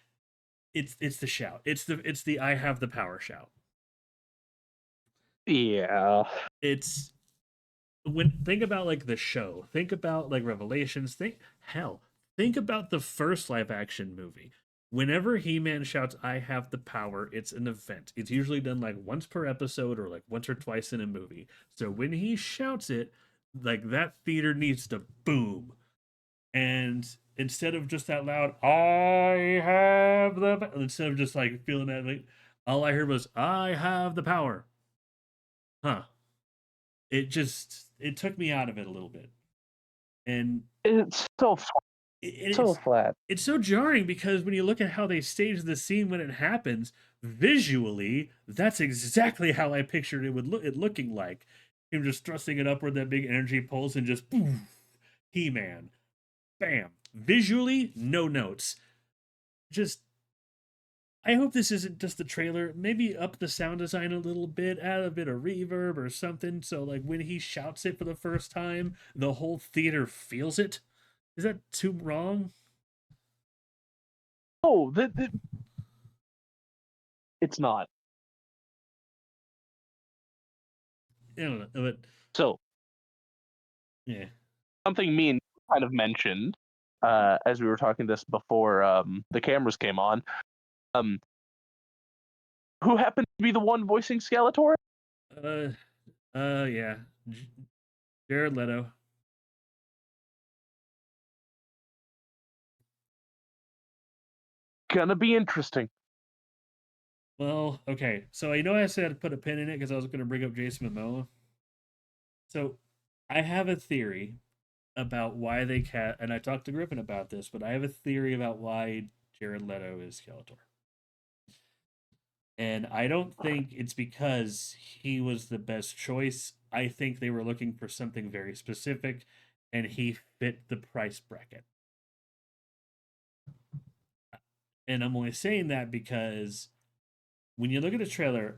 It's the shout. It's the I have the power shout. Yeah. It's when think about like the show. Think about like Revelations. Think about the first live action movie. Whenever He-Man shouts I have the power, it's an event. It's usually done like once per episode or like once or twice in a movie. So when he shouts it, like that theater needs to boom. And instead of just that loud I have the instead of just like feeling that like all I heard was I have the power. Huh. It took me out of it a little bit. And It's so it's flat. it's so jarring because when you look at how they stage the scene when it happens, visually, that's exactly how I pictured it looking like. Him just thrusting it upward, that big energy pulse, and just poof, He-Man, bam. Visually, no notes. Just I hope this isn't just the trailer. Maybe up the sound design a little bit, add a bit of reverb or something. So like when he shouts it for the first time, the whole theater feels it. Is that too wrong? Oh, it's not. I don't know, but So yeah. something me and you kind of mentioned as we were talking this before the cameras came on. Um, who happened to be the one voicing Skeletor? Uh, yeah. Jared Leto. Gonna be interesting. Well, okay. So I know I said I'd put a pin in it because I was going to bring up Jason Momoa. So I have a theory about why they cat, and I talked to Griffin about this, but I have a theory about why Jared Leto is Skeletor. And I don't think it's because he was the best choice. I think they were looking for something very specific, and he fit the price bracket. And I'm only saying that because when you look at the trailer,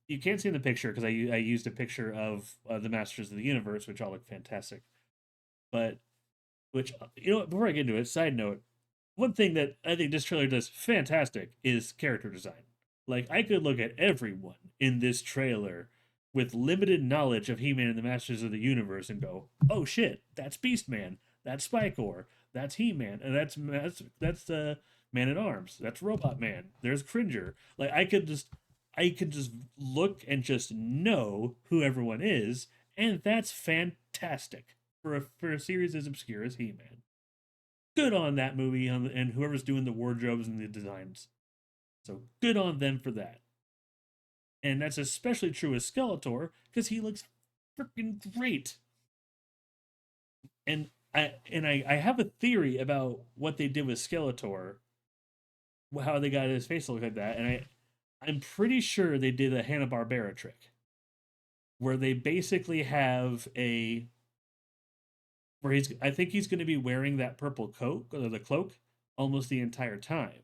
you can't see in the picture because I used a picture of the Masters of the Universe, which all look fantastic. But which before I get into it, side note, one thing that I think this trailer does fantastic is character design. Like I could look at everyone in this trailer with limited knowledge of He-Man and the Masters of the Universe and go, "Oh shit, that's Beastman, that's Spikor, that's He-Man, and that's Man at Arms, that's Robot Man, there's Cringer." Like I could just look and just know who everyone is, and that's fantastic for a series as obscure as He-Man. Good on that movie and whoever's doing the wardrobes and the designs. So good on them for that. And that's especially true with Skeletor because he looks freaking great. And I have a theory about what they did with Skeletor, how they got his face to look like that, and I'm pretty sure they did a Hanna-Barbera trick where they basically have a where he's I think he's going to be wearing that purple coat or the cloak almost the entire time.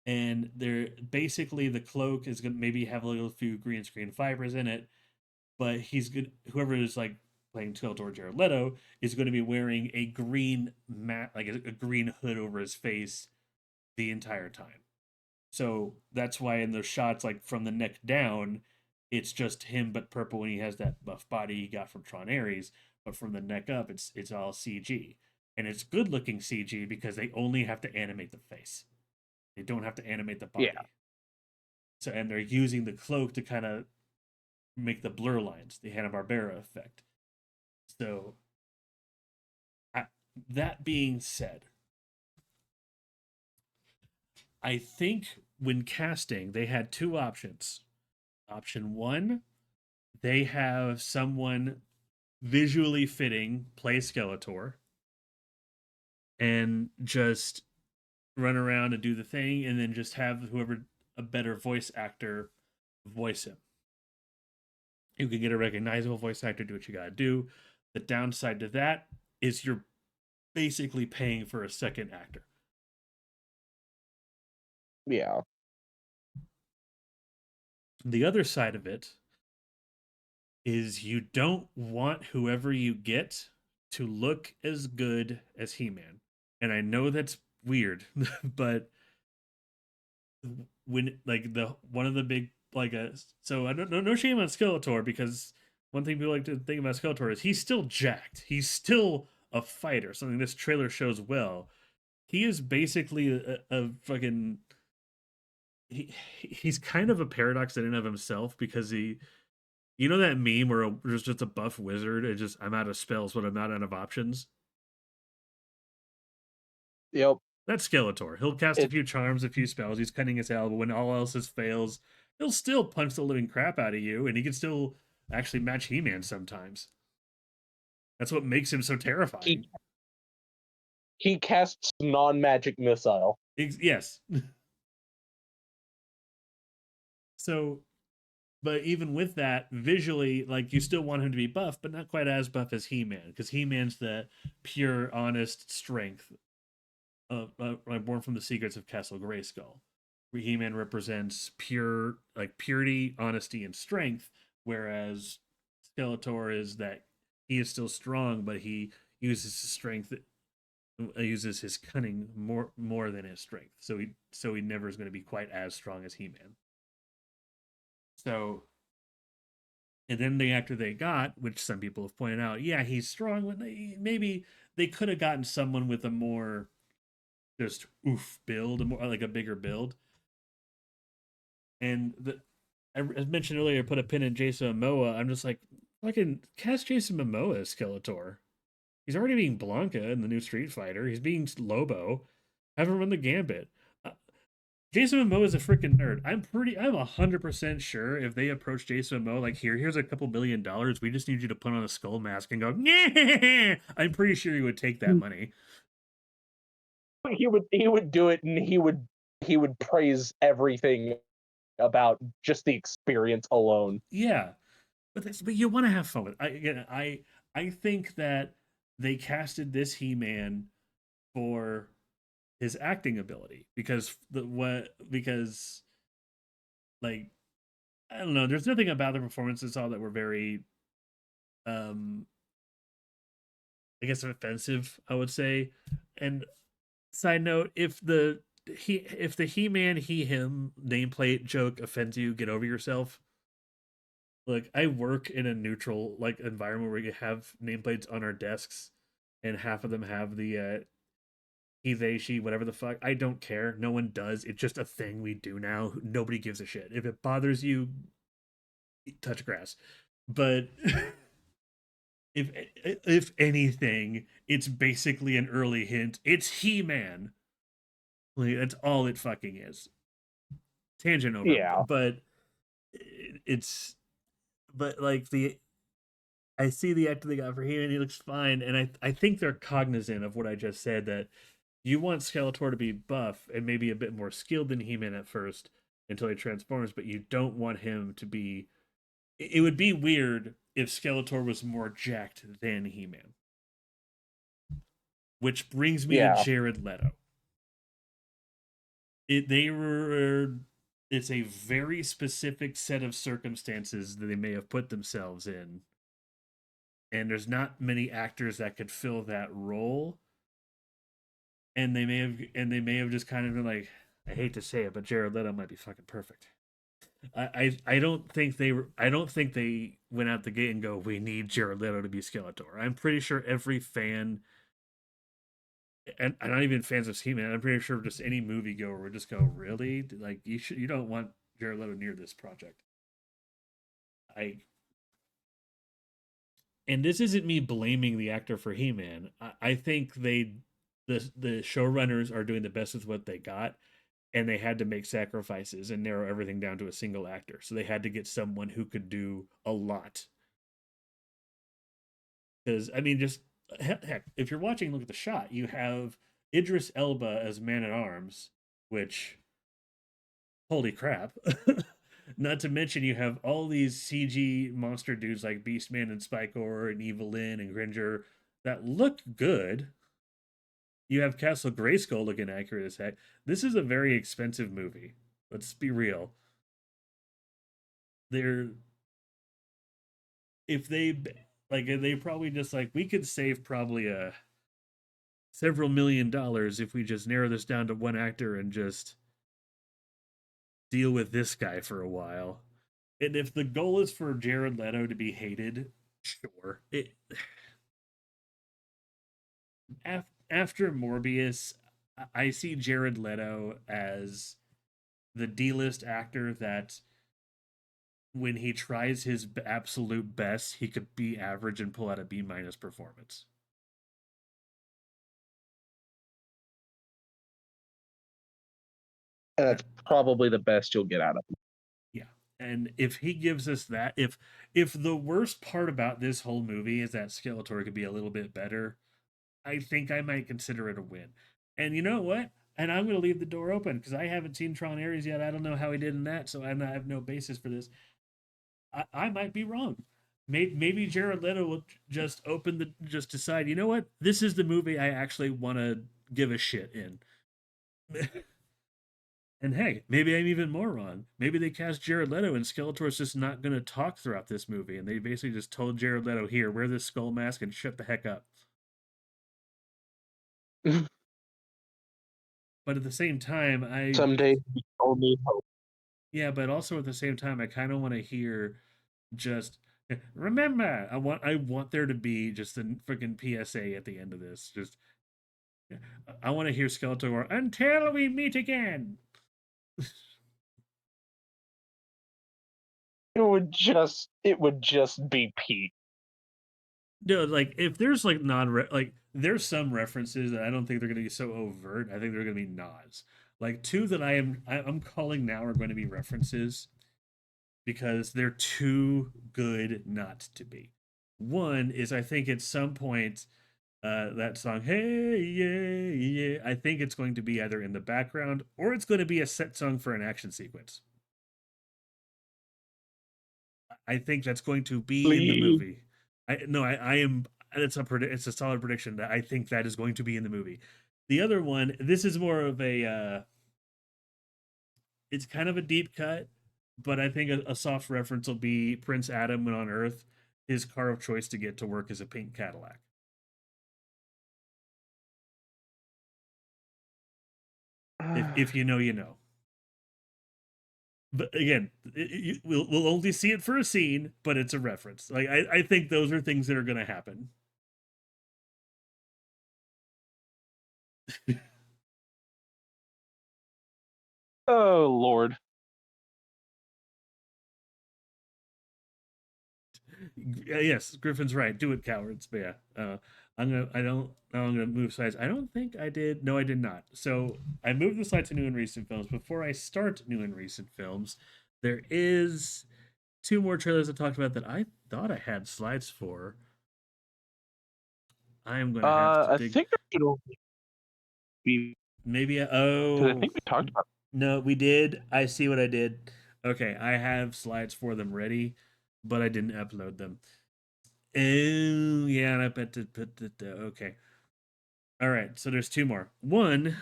And they're basically the cloak is going to maybe have a little few green screen fibers in it, but he's good. Whoever is like playing Skeletor Jared Leto is going to be wearing a green mat, like a green hood over his face the entire time. So that's why in those shots, like from the neck down, it's just him but purple when he has that buff body he got from Tron Ares. But from the neck up, it's all CG, and it's good looking CG because they only have to animate the face. They don't have to animate the body. Yeah. So and they're using the cloak to kind of make the blur lines, the Hanna-Barbera effect. So I, that being said, I think when casting, they had two options. Option one, they have someone visually fitting play Skeletor and just run around and do the thing, and then just have whoever a better voice actor voice him. You can get a recognizable voice actor, do what you gotta do. The downside to that is you're basically paying for a second actor. Yeah. The other side of it is you don't want whoever you get to look as good as He-Man. And I know that's weird, but when like the one of the big like so I don't know, no shame on Skeletor, because one thing people like to think about Skeletor is he's still jacked. He's still a fighter, something this trailer shows well. He is basically a fucking he's kind of a paradox in and of himself because you know that meme where there's just a buff wizard and just I'm out of spells but I'm not out of options. Yep. That's Skeletor. He'll cast a few charms, a few spells. He's cutting his hell, but when all else fails, he'll still punch the living crap out of you, and he can still actually match He-Man sometimes. That's what makes him so terrifying. He casts non-magic missile. Yes. So, but even with that, visually, like you still want him to be buff, but not quite as buff as He-Man, because He-Man's the pure, honest strength born from the secrets of Castle Grayskull. Where He-Man represents pure, like purity, honesty, and strength, whereas Skeletor is that he is still strong, but he uses his strength, uses his cunning more than his strength. So he never is going to be quite as strong as He-Man. So, and then the actor they got, which some people have pointed out, yeah, he's strong, but maybe they could have gotten someone with a more just build, a more like a bigger build. And I mentioned earlier, put a pin in Jason Momoa. I'm just like, fucking cast Jason Momoa as Skeletor. He's already being Blanca in the new Street Fighter. He's being Lobo. Have him run the gambit. Jason Momoa is a freaking nerd. I'm 100% sure if they approach Jason Momoa like, here's a couple $1 million. We just need you to put on a skull mask and go, yeah. I'm pretty sure he would take that money. He would do it, and he would praise everything about just the experience alone. Yeah. but you want to have fun with. I think that they casted this He-Man for his acting ability because like I don't know. There's nothing about the performances all that were very um I guess offensive. I would say. And side note, if the He-Man he him nameplate joke offends you, get over yourself. Like I work in a neutral like environment where we have nameplates on our desks, and half of them have the he they she whatever the fuck. I don't care. No one does. It's just a thing we do now. Nobody gives a shit. If it bothers you, touch grass. But if anything, it's basically an early hint. It's He Man. Like, that's all it fucking is. Tangent over, Yeah, but it's but like the I see the actor they got for him, and he looks fine. And I think they're cognizant of what I just said, that you want Skeletor to be buff and maybe a bit more skilled than He-Man at first until he transforms, but you don't want him to be. It would be weird if Skeletor was more jacked than He-Man. Which brings me to yeah. Jared Leto. They were. It's a very specific set of circumstances that they may have put themselves in, and there's not many actors that could fill that role. And they may have just kind of been like, I hate to say it, but Jared Leto might be fucking perfect. I don't think they went out the gate and go, we need Jared Leto to be Skeletor. I'm pretty sure every fan, and not even fans of He-Man, I'm pretty sure just any moviegoer would just go, really, like you don't want Jared Leto near this project. I and this isn't me blaming the actor for He-Man. I think the showrunners are doing the best with what they got, and they had to make sacrifices and narrow everything down to a single actor. So they had to get someone who could do a lot. Because I mean, just heck, if you're watching, look at the shot. You have Idris Elba as Man at Arms, which holy crap. Not to mention you have all these CG monster dudes like Beastman and Spikor and Evelyn and Gringer that look good. You have Castle Grayskull looking accurate as heck. This is a very expensive movie. Let's be real. They're if they like they probably just like we could save probably a several $1,000,000 if we just narrow this down to one actor and just deal with this guy for a while. And if the goal is for Jared Leto to be hated, sure. After Morbius, I see Jared Leto as the D-list actor that when he tries his absolute best, he could be average and pull out a B minus performance. And Uh, that's probably the best you'll get out of Yeah. And if he gives us that, if the worst part about this whole movie is that Skeletor could be a little bit better, I think I might consider it a win. And you know what? And I'm going to leave the door open because I haven't seen Tron Ares yet. I don't know how he did in that, so I have no basis for this. I might be wrong. Maybe Jared Leto will just decide. You know what? This is the movie I actually want to give a shit in. And hey, maybe I'm even more wrong. Maybe they cast Jared Leto and Skeletor's just not going to talk throughout this movie, and they basically just told Jared Leto, "Here, wear this skull mask and shut the heck up." it. But at the same time, Someday, we only hope. but also at the same time, I kind of want to hear just remember. I want there to be just a freaking PSA at the end of this. Just I want to hear Skeletor until we meet again. It would just be Pete. No, like if there's like like there's some references that I don't think they're gonna be so overt. I think they're gonna be nods. Like two that I'm calling now are going to be references because they're too good not to be. One is I think at some point that song "Hey Yeah Yeah" I think it's going to be either in the background or it's going to be a set song for an action sequence. I think that's going to be in the Please. movie. I am. It's a solid prediction that I think that is going to be in the movie. The other one, this is more of a. It's kind of a deep cut, but I think a soft reference will be Prince Adam when on Earth. His car of choice to get to work is a pink Cadillac. If you know, you know. But again, we'll only see it for a scene, but it's a reference. Like I think those are things that are going to happen. Oh Lord. Yes, Griffin's right. Do it, cowards. But yeah, I'm gonna. I don't. Now I'm gonna move slides. I don't think I did. No, I did not. So I moved the slide to new and recent films. Before I start new and recent films, there is two more trailers I talked about that I thought I had slides for. I am gonna have to I dig. think it'll be Maybe. because I Oh think we talked about. no, we did. I see what I did. Okay, I have slides for them ready, but I didn't upload them. Oh yeah, and I bet to put the okay. All right, so there's two more. One,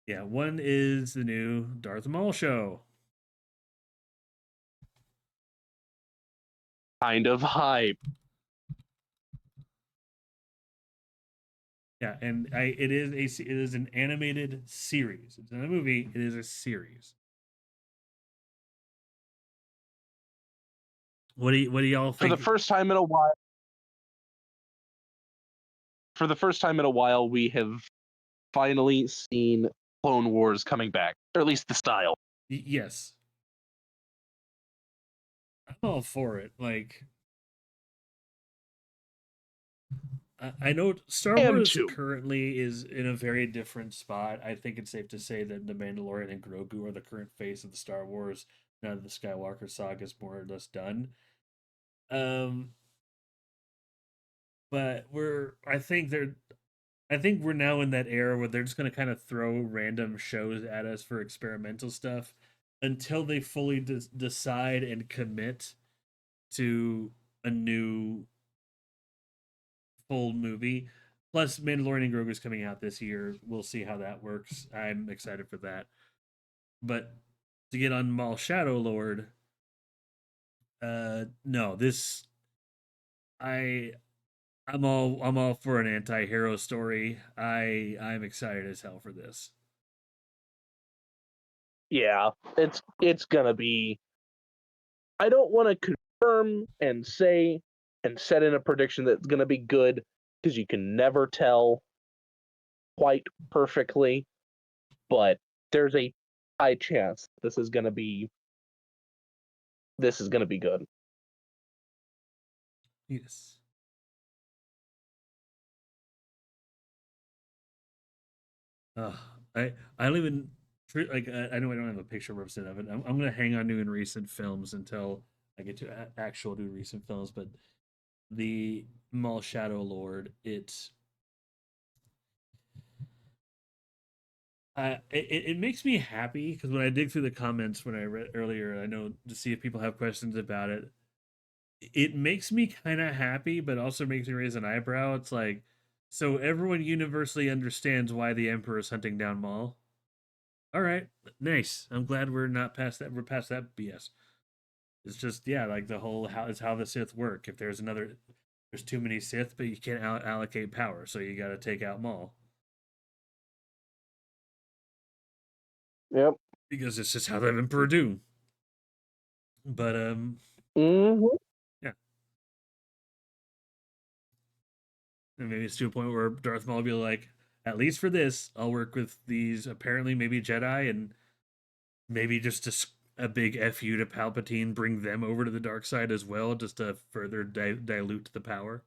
yeah, one is the new Darth Maul show. Kind of hype. Yeah, and it is an animated series. It's not a movie. It is a series. What do y'all For the think? first time in a while, we have finally seen Clone Wars coming back, or at least the style. Yes, I'm all for it. Like I know Star Am Wars too. currently is in a very different spot. I think it's safe to say that The Mandalorian and Grogu are the current face of the Star Wars now that the Skywalker saga is more or less done. Um, but I think we're now in that era where they're just going to kind of throw random shows at us for experimental stuff until they fully decide and commit to a new full movie. Plus, Mandalorian and Grogu is coming out this year. We'll see how that works. I'm excited for that. But to get on Maul Shadow Lord, no, this I I'm all for an anti-hero story. I'm excited as hell for this. Yeah, it's gonna be. I don't want to confirm and say and set in a prediction that's gonna be good because you can never tell quite perfectly, but there's a high chance this is gonna be good. Yes. Uh, I don't even like I know I don't have a picture representative of it. I'm gonna hang on new and recent films until I get to actual new recent films. But the Maul Shadow Lord, it makes me happy because when I dig through the comments when I read earlier, I know to see if people have questions about it. It makes me kind of happy, but also makes me raise an eyebrow. It's like, so everyone universally understands why the Emperor is hunting down Maul. All right, nice. I'm glad we're not past that. We're past that BS. It's just yeah, like the whole how is how the Sith work. If there's too many Sith, but you can't allocate power, so you got to take out Maul Yep. because it's just how the Emperor do. But Hmm. yeah, and maybe it's to a point where Darth Maul will be like, at least for this, I'll work with these apparently maybe Jedi and maybe just a big fu to Palpatine, bring them over to the dark side as well, just to further dilute the power.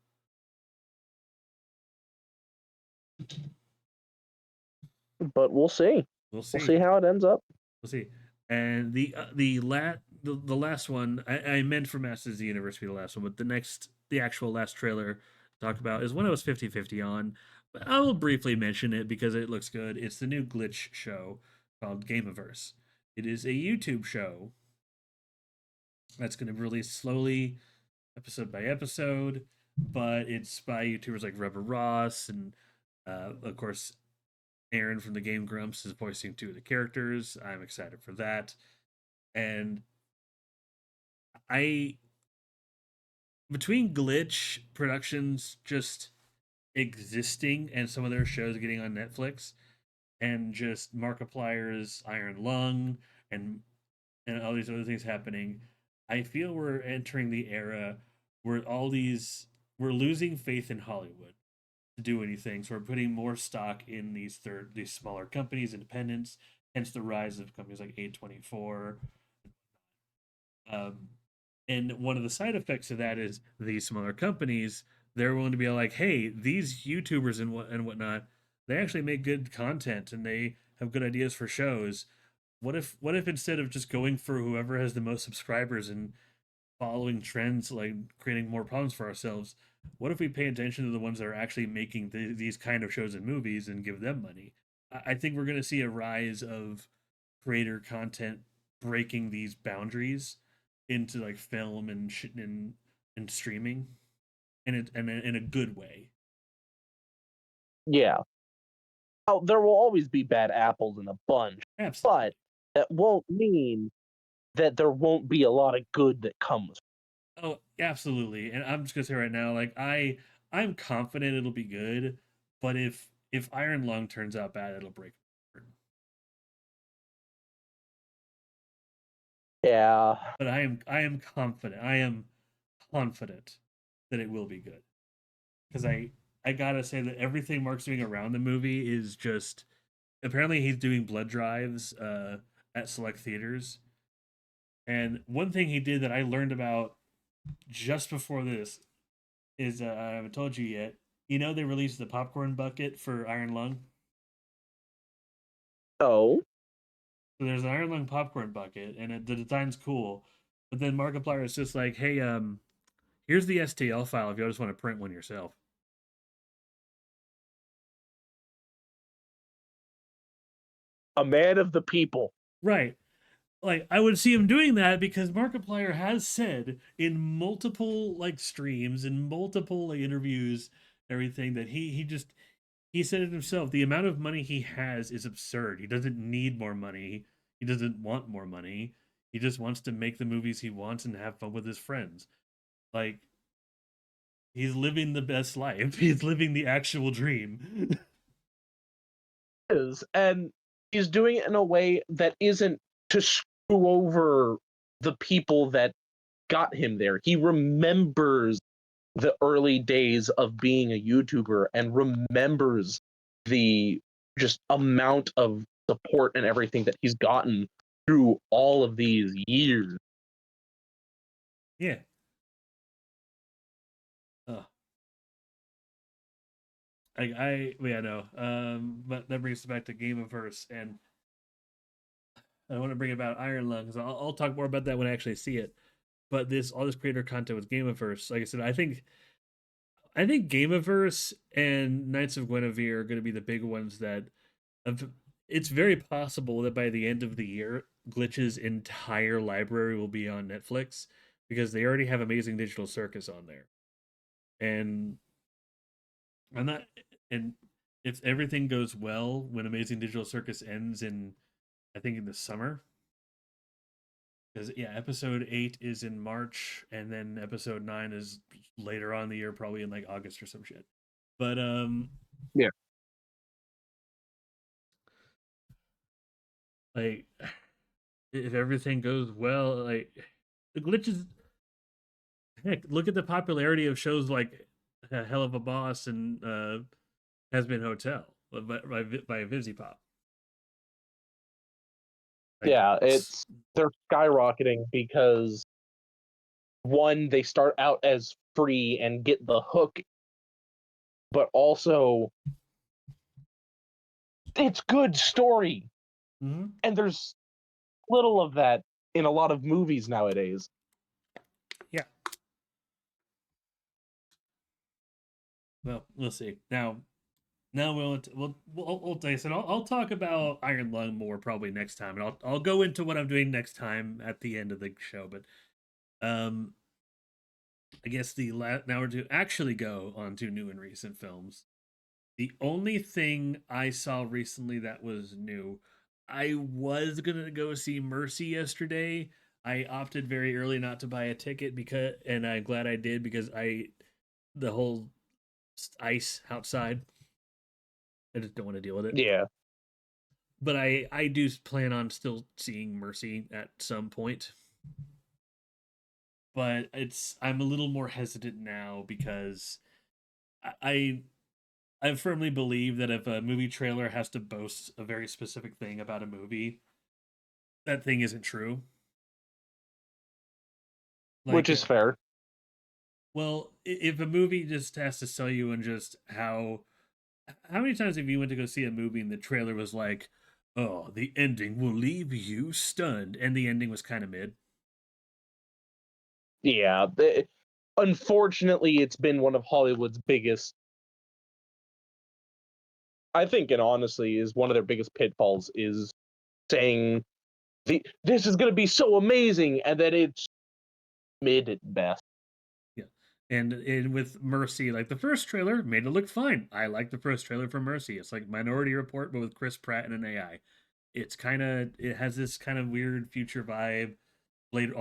But we'll see. We'll We'll see. see how it ends up. We'll see. And the last one I meant for Masters of the Universe to be the last one, but the actual last trailer to talk about is one I was 50-50 on. But I will briefly mention it because it looks good. It's the new glitch show called Gameaverse. It is a YouTube show That's going to be released slowly, episode by episode, but it's by YouTubers like Rubber Ross and, of course, Aaron from the Game Grumps is voicing two of the characters. I'm excited for that. And I, between Glitch Productions just existing and some of their shows getting on Netflix, and just Markiplier's Iron Lung and all these other things happening, I feel we're entering the era where we're losing faith in Hollywood to do anything. So we're putting more stock in these smaller companies, independents, hence the rise of companies like A24. Um, and one of the side effects of that is these smaller companies, they're willing to be like, hey, these YouTubers and whatnot, they actually make good content and they have good ideas for shows. What if instead of just going for whoever has the most subscribers and following trends, like creating more problems for ourselves, what if we pay attention to the ones that are actually making these kind of shows and movies and give them money? I think we're going to see a rise of creator content breaking these boundaries into like film and streaming, and in a good way. Yeah. Oh, there will always be bad apples in a bunch, but Absolutely. that won't mean that there won't be a lot of good that comes. Oh, absolutely. And I'm just gonna say right now, like I'm confident it'll be good, but if Iron Lung turns out bad, it'll break. Yeah. But I am confident. I am confident that it will be good because I gotta say that everything Mark's doing around the movie is just, apparently he's doing blood drives at select theaters. And one thing he did that I learned about just before this is, I haven't told you yet. You know they released the popcorn bucket for Iron Lung. Oh, So there's an Iron Lung popcorn bucket, and the design's cool. But then Markiplier is just like, hey, here's the STL file if you just want to print one yourself. a man of the people. Right. Like I would see him doing that because Markiplier has said in multiple like streams and multiple like interviews, everything that he said it himself. The amount of money he has is absurd. He doesn't need more money. He doesn't want more money. He just wants to make the movies he wants and have fun with his friends. Like he's living the best life. He's living the actual dream. And he's doing it in a way that isn't to screw over the people that got him there. He remembers the early days of being a YouTuber and remembers the just amount of support and everything that he's gotten through all of these years. Yeah. Uh, yeah, no. But that brings us back to Gameverse, and I want to bring about Iron Lung because I'll talk more about that when I actually see it. But this all this creator content with Gameverse, like I said, I think Gameverse and Knights of Guinevere are going to be the big ones that. It's very possible that by the end of the year, Glitch's entire library will be on Netflix because they already have Amazing Digital Circus on there, and I'm not. And if everything goes well, when Amazing Digital Circus ends in, I think in the summer, because yeah, episode 8 is in March, and then episode 9 is later on in the year, probably in like August or some shit. But Yeah. like if everything goes well, like the glitches. Heck, look at the popularity of shows like Hell of a Boss and Has Been Hotel by Vizzy Pop. Like Yeah, they're skyrocketing because one, they start out as free and get the hook, but also it's good story. mm-hmm. And there's little of that in a lot of movies nowadays. Yeah. Well, we'll see. Now we'll I said I'll talk about Iron Lung more probably next time, and I'll go into what I'm doing next time at the end of the show. But Um, I guess now we're to actually go on to new and recent films. The only thing I saw recently that was new, I was gonna go see Mercy yesterday. I opted very early not to buy a ticket because, and I'm glad I did because the whole ice outside, I just don't want to deal with it. Yeah. But I do plan on still seeing Mercy at some point. But I'm a little more hesitant now because I I firmly believe that if a movie trailer has to boast a very specific thing about a movie, that thing isn't true. Which Like, is fair. well, if a movie just has to sell you on just how many times have you went to go see a movie and the trailer was like, "Oh, the ending will leave you stunned," and the ending was kind of mid. Yeah. Unfortunately, it's been one of Hollywood's biggest, I think, and honestly, is one of their biggest pitfalls is saying this is going to be so amazing, and then it's mid at best. Yeah. And with Mercy, like the first trailer made it look fine. I like the first trailer for Mercy. It's like Minority Report, but with Chris Pratt and an AI. It has this kind of weird future vibe, Blade,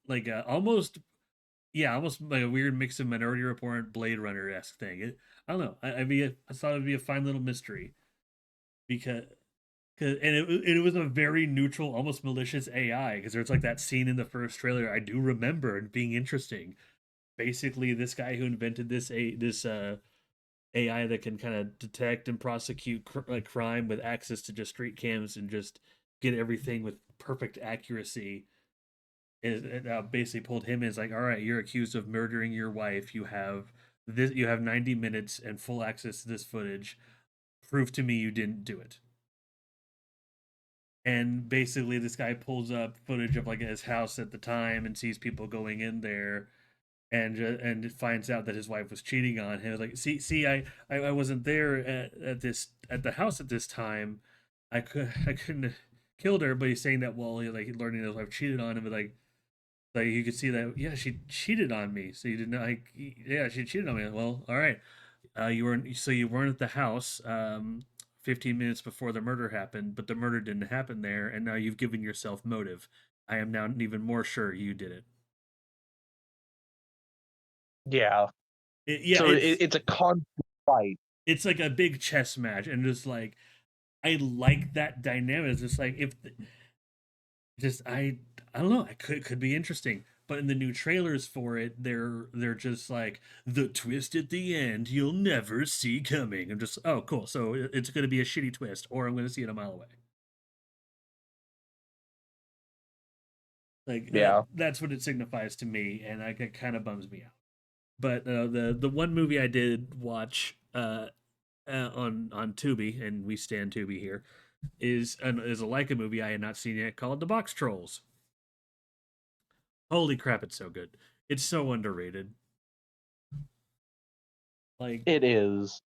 like almost yeah, almost like a weird mix of Minority Report, Blade Runner esque thing. I don't know. I thought it'd be a fine little mystery because. And it was a very neutral, almost malicious AI because there's like that scene in the first trailer I do remember and being interesting. Basically, this guy who invented this AI that can kind of detect and prosecute like crime with access to just street cams and just get everything with perfect accuracy is basically pulled him in. It's like, all right, you're accused of murdering your wife. You have 90 minutes and full access to this footage. Prove to me you didn't do it. And basically, this guy pulls up footage of like his house at the time and sees people going in there and finds out that his wife was cheating on him. Like, I wasn't there at the house at this time. I couldn't have killed her, but he's saying that while he learning his wife cheated on him, but like you could see that yeah she cheated on me. So you didn't like yeah she cheated on me. Well, all right, you weren't at the house. 15 minutes before the murder happened, but the murder didn't happen there, and now you've given yourself motive. I am now even more sure you did it. Yeah. Yeah, So it's a constant fight. it's like a big chess match, and just like I like that dynamic. It's just like if just I don't know, it could be interesting. But in the new trailers for it, they're just like the twist at the end you'll never see coming. I'm just oh cool, so it's going to be a shitty twist, or I'm going to see it a mile away. Like Yeah. that's what it signifies to me, and it kind of bums me out. But the one movie I did watch on Tubi, and we stand Tubi here, is a Leica movie I had not seen yet called The Box Trolls. Holy crap, it's so good. It's so underrated. Like It is.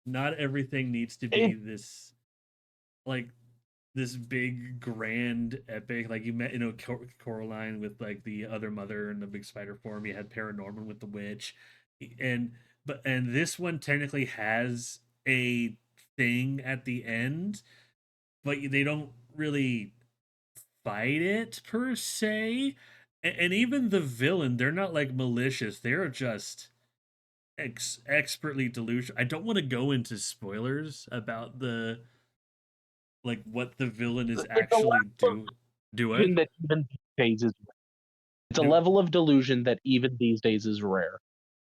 not everything needs to It be like this big grand epic like you met Coraline with like the other mother and the big spider form. You had Paranorman with the witch, and and this one technically has a thing at the end, but they don't really fight it per se. And even the villain, they're not like malicious. They're just expertly delusional. I don't want to go into spoilers about the like what the villain is it's a actually level of do it delusion that even these days is it's a do level of delusion that even these days is rare.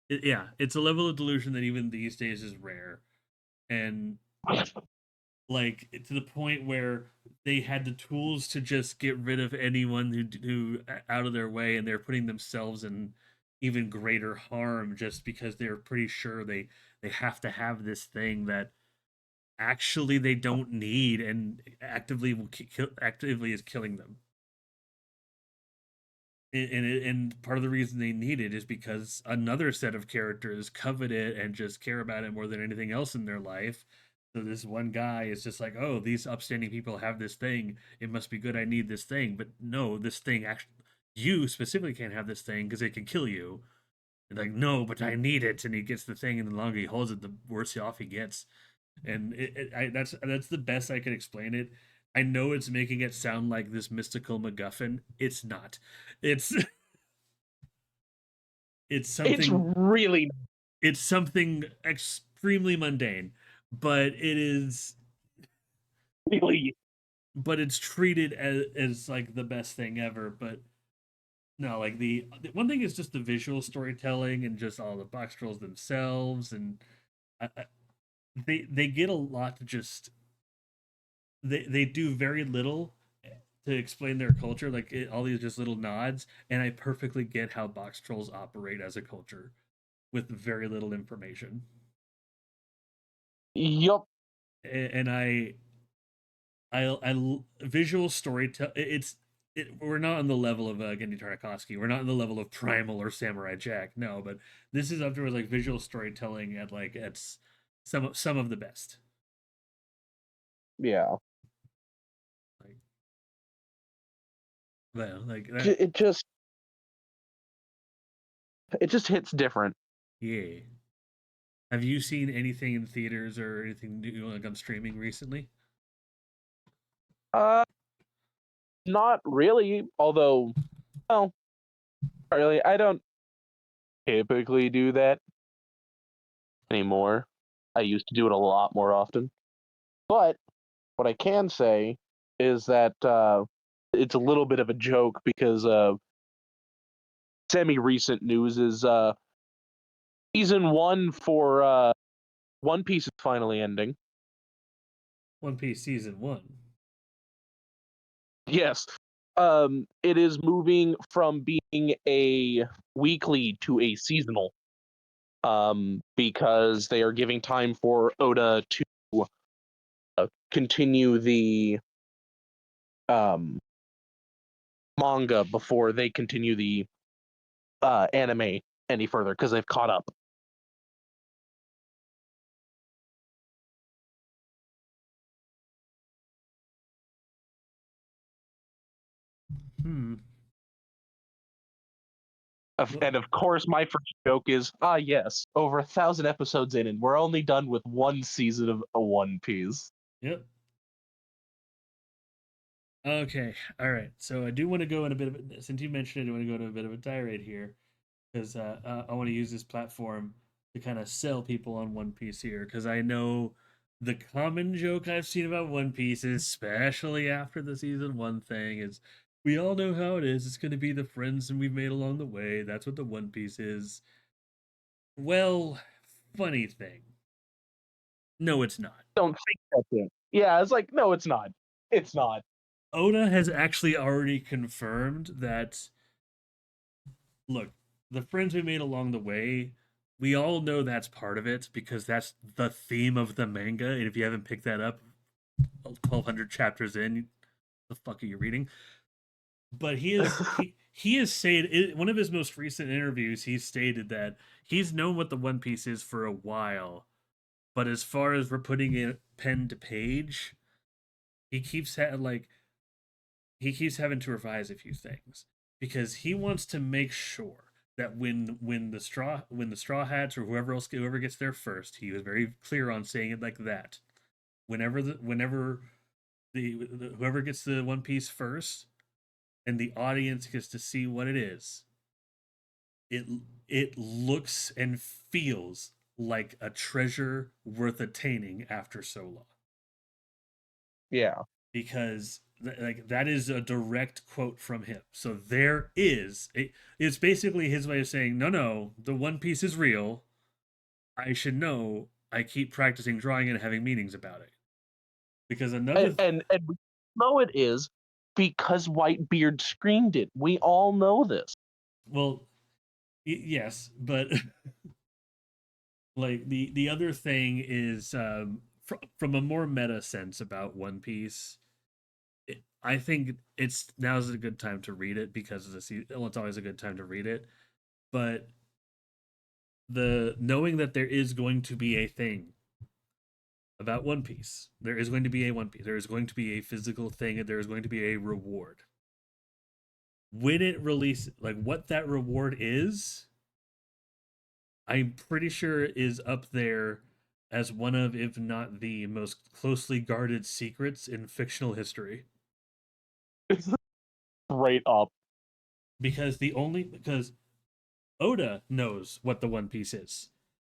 yeah, it's a level of delusion that even these days is rare. And like to the point where they had the tools to just get rid of anyone who out of their way, and they're putting themselves in even greater harm just because they're pretty sure they have to have this thing that actually they don't need and actively is killing them. And part of the reason they need it is because another set of characters covet it and just care about it more than anything else in their life, So this one guy is just like, oh, these upstanding people have this thing. It must be good. I need this thing. But no, this thing actually, you specifically can't have this thing because it can kill you. And like, no, but I need it. And he gets the thing, and the longer he holds it, the worse off he gets. And that's the best I can explain it. I know it's making it sound like this mystical MacGuffin. It's not. It's it's It's something. really It's something extremely mundane, but it is. really But it's treated as like the best thing ever. But no, like the one thing is just the visual storytelling and just all the box trolls themselves, and they get a lot to just they do very little to explain their culture, like all these just little nods, and I perfectly get how box trolls operate as a culture with very little information. yup. And visual storytelling. We're not on the level of Gendy Tartakovsky. We're not on the level of Primal or Samurai Jack. No, but this is up to like visual storytelling at like it's some of the best. Yeah. Like, well, like that. It just hits different. Yeah. Have you seen anything in theaters or anything new like on streaming recently? Uh, not really. Although, well, not really. I don't typically do that anymore. I used to do it a lot more often. But what I can say is that it's a little bit of a joke because semi-recent news is season one for One Piece is finally ending. One Piece season one. Yes. It is moving from being a weekly to a seasonal. Because they are giving time for Oda to continue the um manga before they continue the anime any further because they've caught up. Hmm. Well, And of course, my first joke is, yes, over 1,000 episodes in, and we're only done with one season of a One Piece. yep. Okay. All right. So I do want to go in a bit of since you mentioned it, I want to go to a bit of a tirade here because I want to use this platform to kind of sell people on One Piece here because I know the common joke I've seen about One Piece, especially after the season one thing, is we all know how it is. It's going to be the friends and we've made along the way. That's what the One Piece is. Well, funny thing. No, it's not. Don't think that's it. Yeah, it's like, no, it's not. It's not. Oda has actually already confirmed that look, the friends we made along the way, we all know that's part of it because that's the theme of the manga. And if you haven't picked that up, 1,200 chapters in, the fuck are you reading? But he has said in one of his most recent interviews. He stated that he's known what the One Piece is for a while, but as far as we're putting it pen to page, he keeps like he keeps having to revise a few things because he wants to make sure that when the straw hats or whoever gets there first, he was very clear on saying it like that. Whenever the whoever gets the One Piece first, and the audience gets to see what it is, it it looks and feels like a treasure worth attaining after so long Yeah. because like that is a direct quote from him. So it's basically his way of saying, no, the One Piece is real. I should know. I keep practicing drawing and having meanings about it. Because And we know it is because Whitebeard screamed it. We all know this. well, yes, but like the other thing is from a more meta sense about One Piece. I think it's now's a good time to read it because of the season. Well, it's always a good time to read it, but the knowing that there is going to be a thing about One Piece. There is going to be a One Piece. There is going to be a physical thing, and there is going to be a reward. When it releases, like what that reward is, I'm pretty sure is up there as one of, if not the most closely guarded secrets in fictional history. Straight up. Because Oda knows what the One Piece is.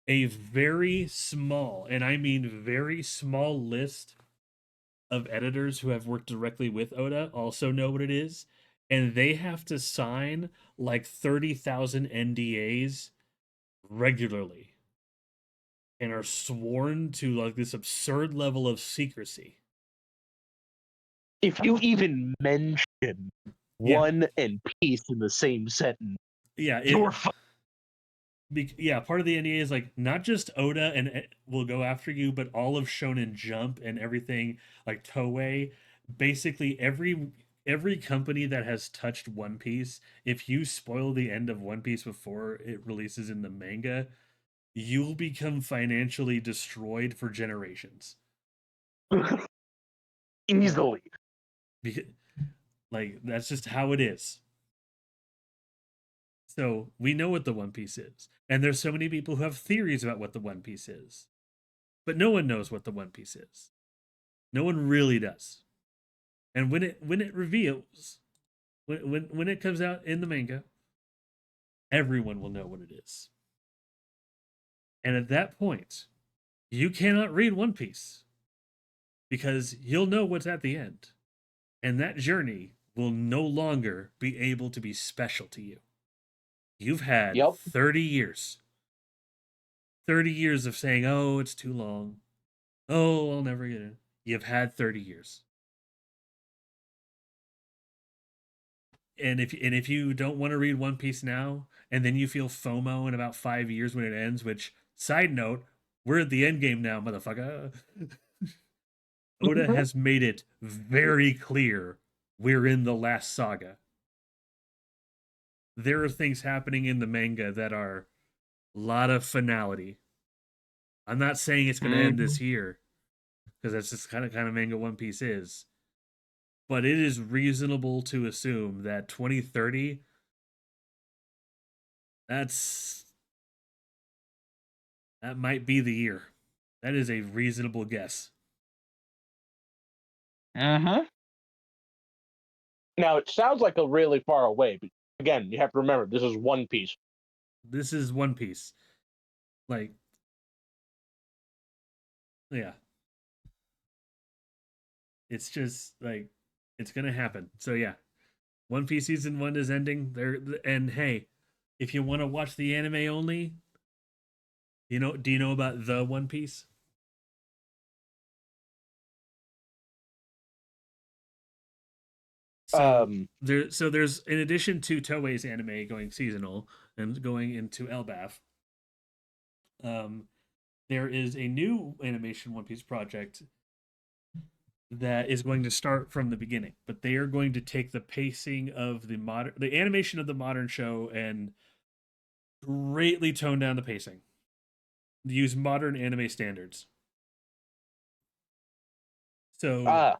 A very small, and I mean very small list of editors who have worked directly with Oda also know what it is, and they have to sign like 30,000 NDAs regularly and are sworn to like this absurd level of secrecy. If you even mention Yeah. One and Piece in the same sentence, Yeah, you're yeah, part of the NDA is like not just Oda and will go after you, but all of Shonen Jump and everything like Toei. Basically, every company that has touched One Piece, if you spoil the end of One Piece before it releases in the manga, you'll become financially destroyed for generations. easily. Because, like that's just how it is. So we know what the One Piece is, and there's so many people who have theories about what the One Piece is, but no one knows what the One Piece is. No one really does. And when it reveals, when it comes out in the manga, everyone will know what it is. And at that point, you cannot read One Piece because you'll know what's at the end. And that journey will no longer be able to be special to you. You've had Yep. 30 years. 30 years of saying, "Oh, it's too long. Oh, I'll never get it." You've had 30 years. And if you don't want to read One Piece now, and then you feel FOMO in about 5 years when it ends, which side note, we're at the end game now, motherfucker. Oda has made it very clear we're in the last saga. There are things happening in the manga that are a lot of finality. I'm not saying it's going to end this year because that's just kind of manga One Piece is, but it is reasonable to assume that 2030 that's that might be the year. That is a reasonable guess. Mm-hmm. Now it sounds like a really far away, but again, you have to remember this is One Piece. This is One Piece. Like, yeah. It's just like it's gonna happen. So yeah. One Piece season 1 is ending. There and hey, if you want to watch the anime only, do you know about the One Piece? So Um, there's in addition to Toei's anime going seasonal and going into Elbaf, um, there is a new animation One Piece project that is going to start from the beginning, but they are going to take the pacing of the animation of the modern show and greatly tone down the pacing. Use modern anime standards. So ah,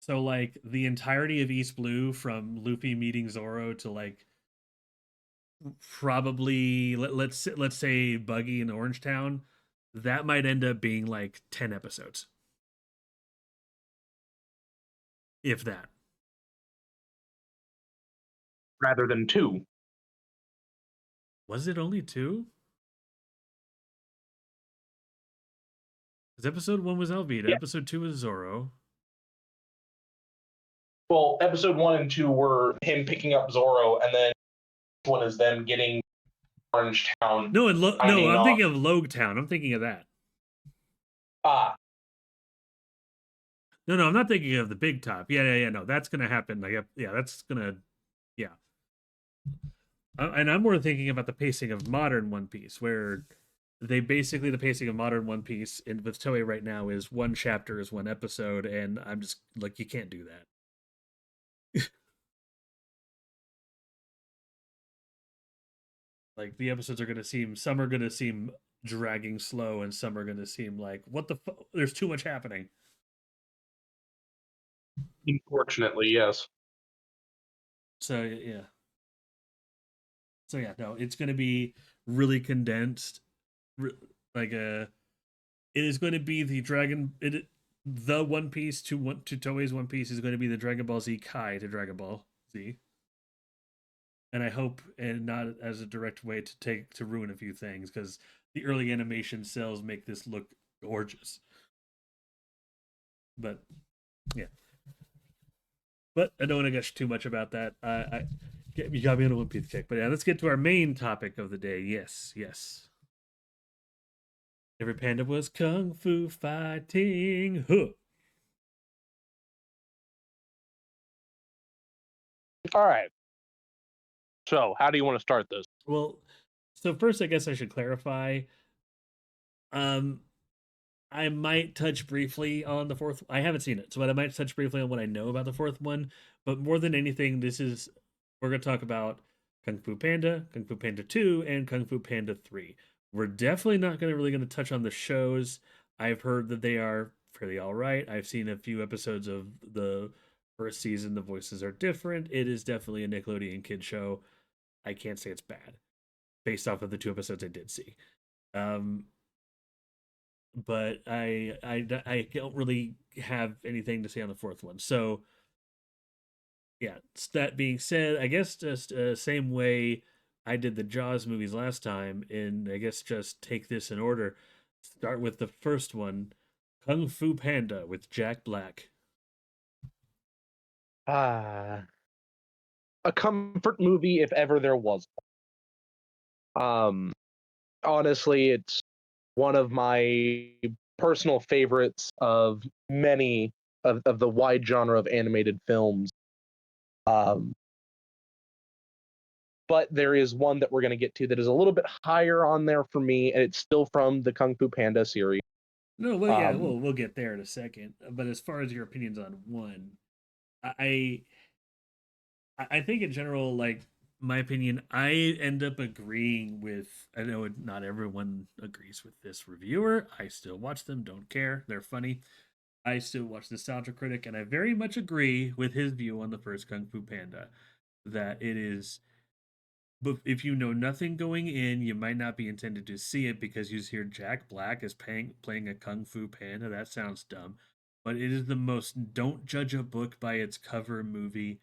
so like the entirety of East Blue from Luffy meeting Zoro to like probably let's say Buggy in Orange Town, that might end up being like 10 episodes. If that. rather than two. Was it only 2? Because episode 1 was Alvida, Yeah. episode 2 was Zoro. Well, episode 1 and 2 were him picking up Zoro, and then one is them getting Orange Town. No, no, I'm off. thinking of Logue Town. I'm thinking of that. Ah, No, I'm not thinking of the big top. Yeah. No, that's gonna happen. Like, yeah, that's gonna, yeah. And I'm more thinking about the pacing of modern One Piece, where they basically the pacing of modern One Piece in with Toei right now is one chapter is one episode, and I'm just like, you can't do that. Like the episodes are gonna seem, some are gonna seem dragging slow, and some are going to seem like what the there's too much happening. Unfortunately, yes. So yeah, so yeah, no, it's going to be really condensed, like a. It is going to be the Dragon. The One Piece to Toei's One Piece is going to be the Dragon Ball Z Kai to Dragon Ball Z, and I hope, and not as a direct way to ruin a few things, because the early animation cells make this look gorgeous. But yeah, but I don't want to gush too much about that. You got me on a One Piece kick. But yeah, let's get to our main topic of the day. Yes, yes. Every panda was kung fu fighting. Huh. All right. So, how do you want to start this? Well, so first, I guess I should clarify. Um, I might touch briefly on the fourth. I haven't seen it, so I might touch briefly on what I know about the fourth one. But more than anything, we're going to talk about Kung Fu Panda 2, and Kung Fu Panda 3. We're definitely not going to touch on the shows. I've heard that they are fairly all right. I've seen a few episodes of the first season. The voices are different. It is definitely a Nickelodeon kid show. I can't say it's bad based off of the two episodes I did see. Um, but I don't really have anything to say on the fourth one. So yeah, that being said, I guess just same way I did the Jaws movies last time, and I guess just take this in order. Start with the first one, Kung Fu Panda with Jack Black. Ah, a comfort movie if ever there was. Um, honestly, it's one of my personal favorites of many of the wide genre of animated films. Um, but there is one that we're going to get to that is a little bit higher on there for me, and it's still from the Kung Fu Panda series. No, well, yeah, Um, we'll get there in a second. But as far as your opinions on one, I I think in general, like my opinion, I end up agreeing with. I know not everyone agrees with this reviewer. I still watch them. Don't care. They're funny. I still watch Nostalgia Critic, and I very much agree with his view on the first Kung Fu Panda. That it is, but if you know nothing going in, you might not be intended to see it because you hear Jack Black is playing a Kung Fu Panda. That sounds dumb, but it is the most don't judge a book by its cover movie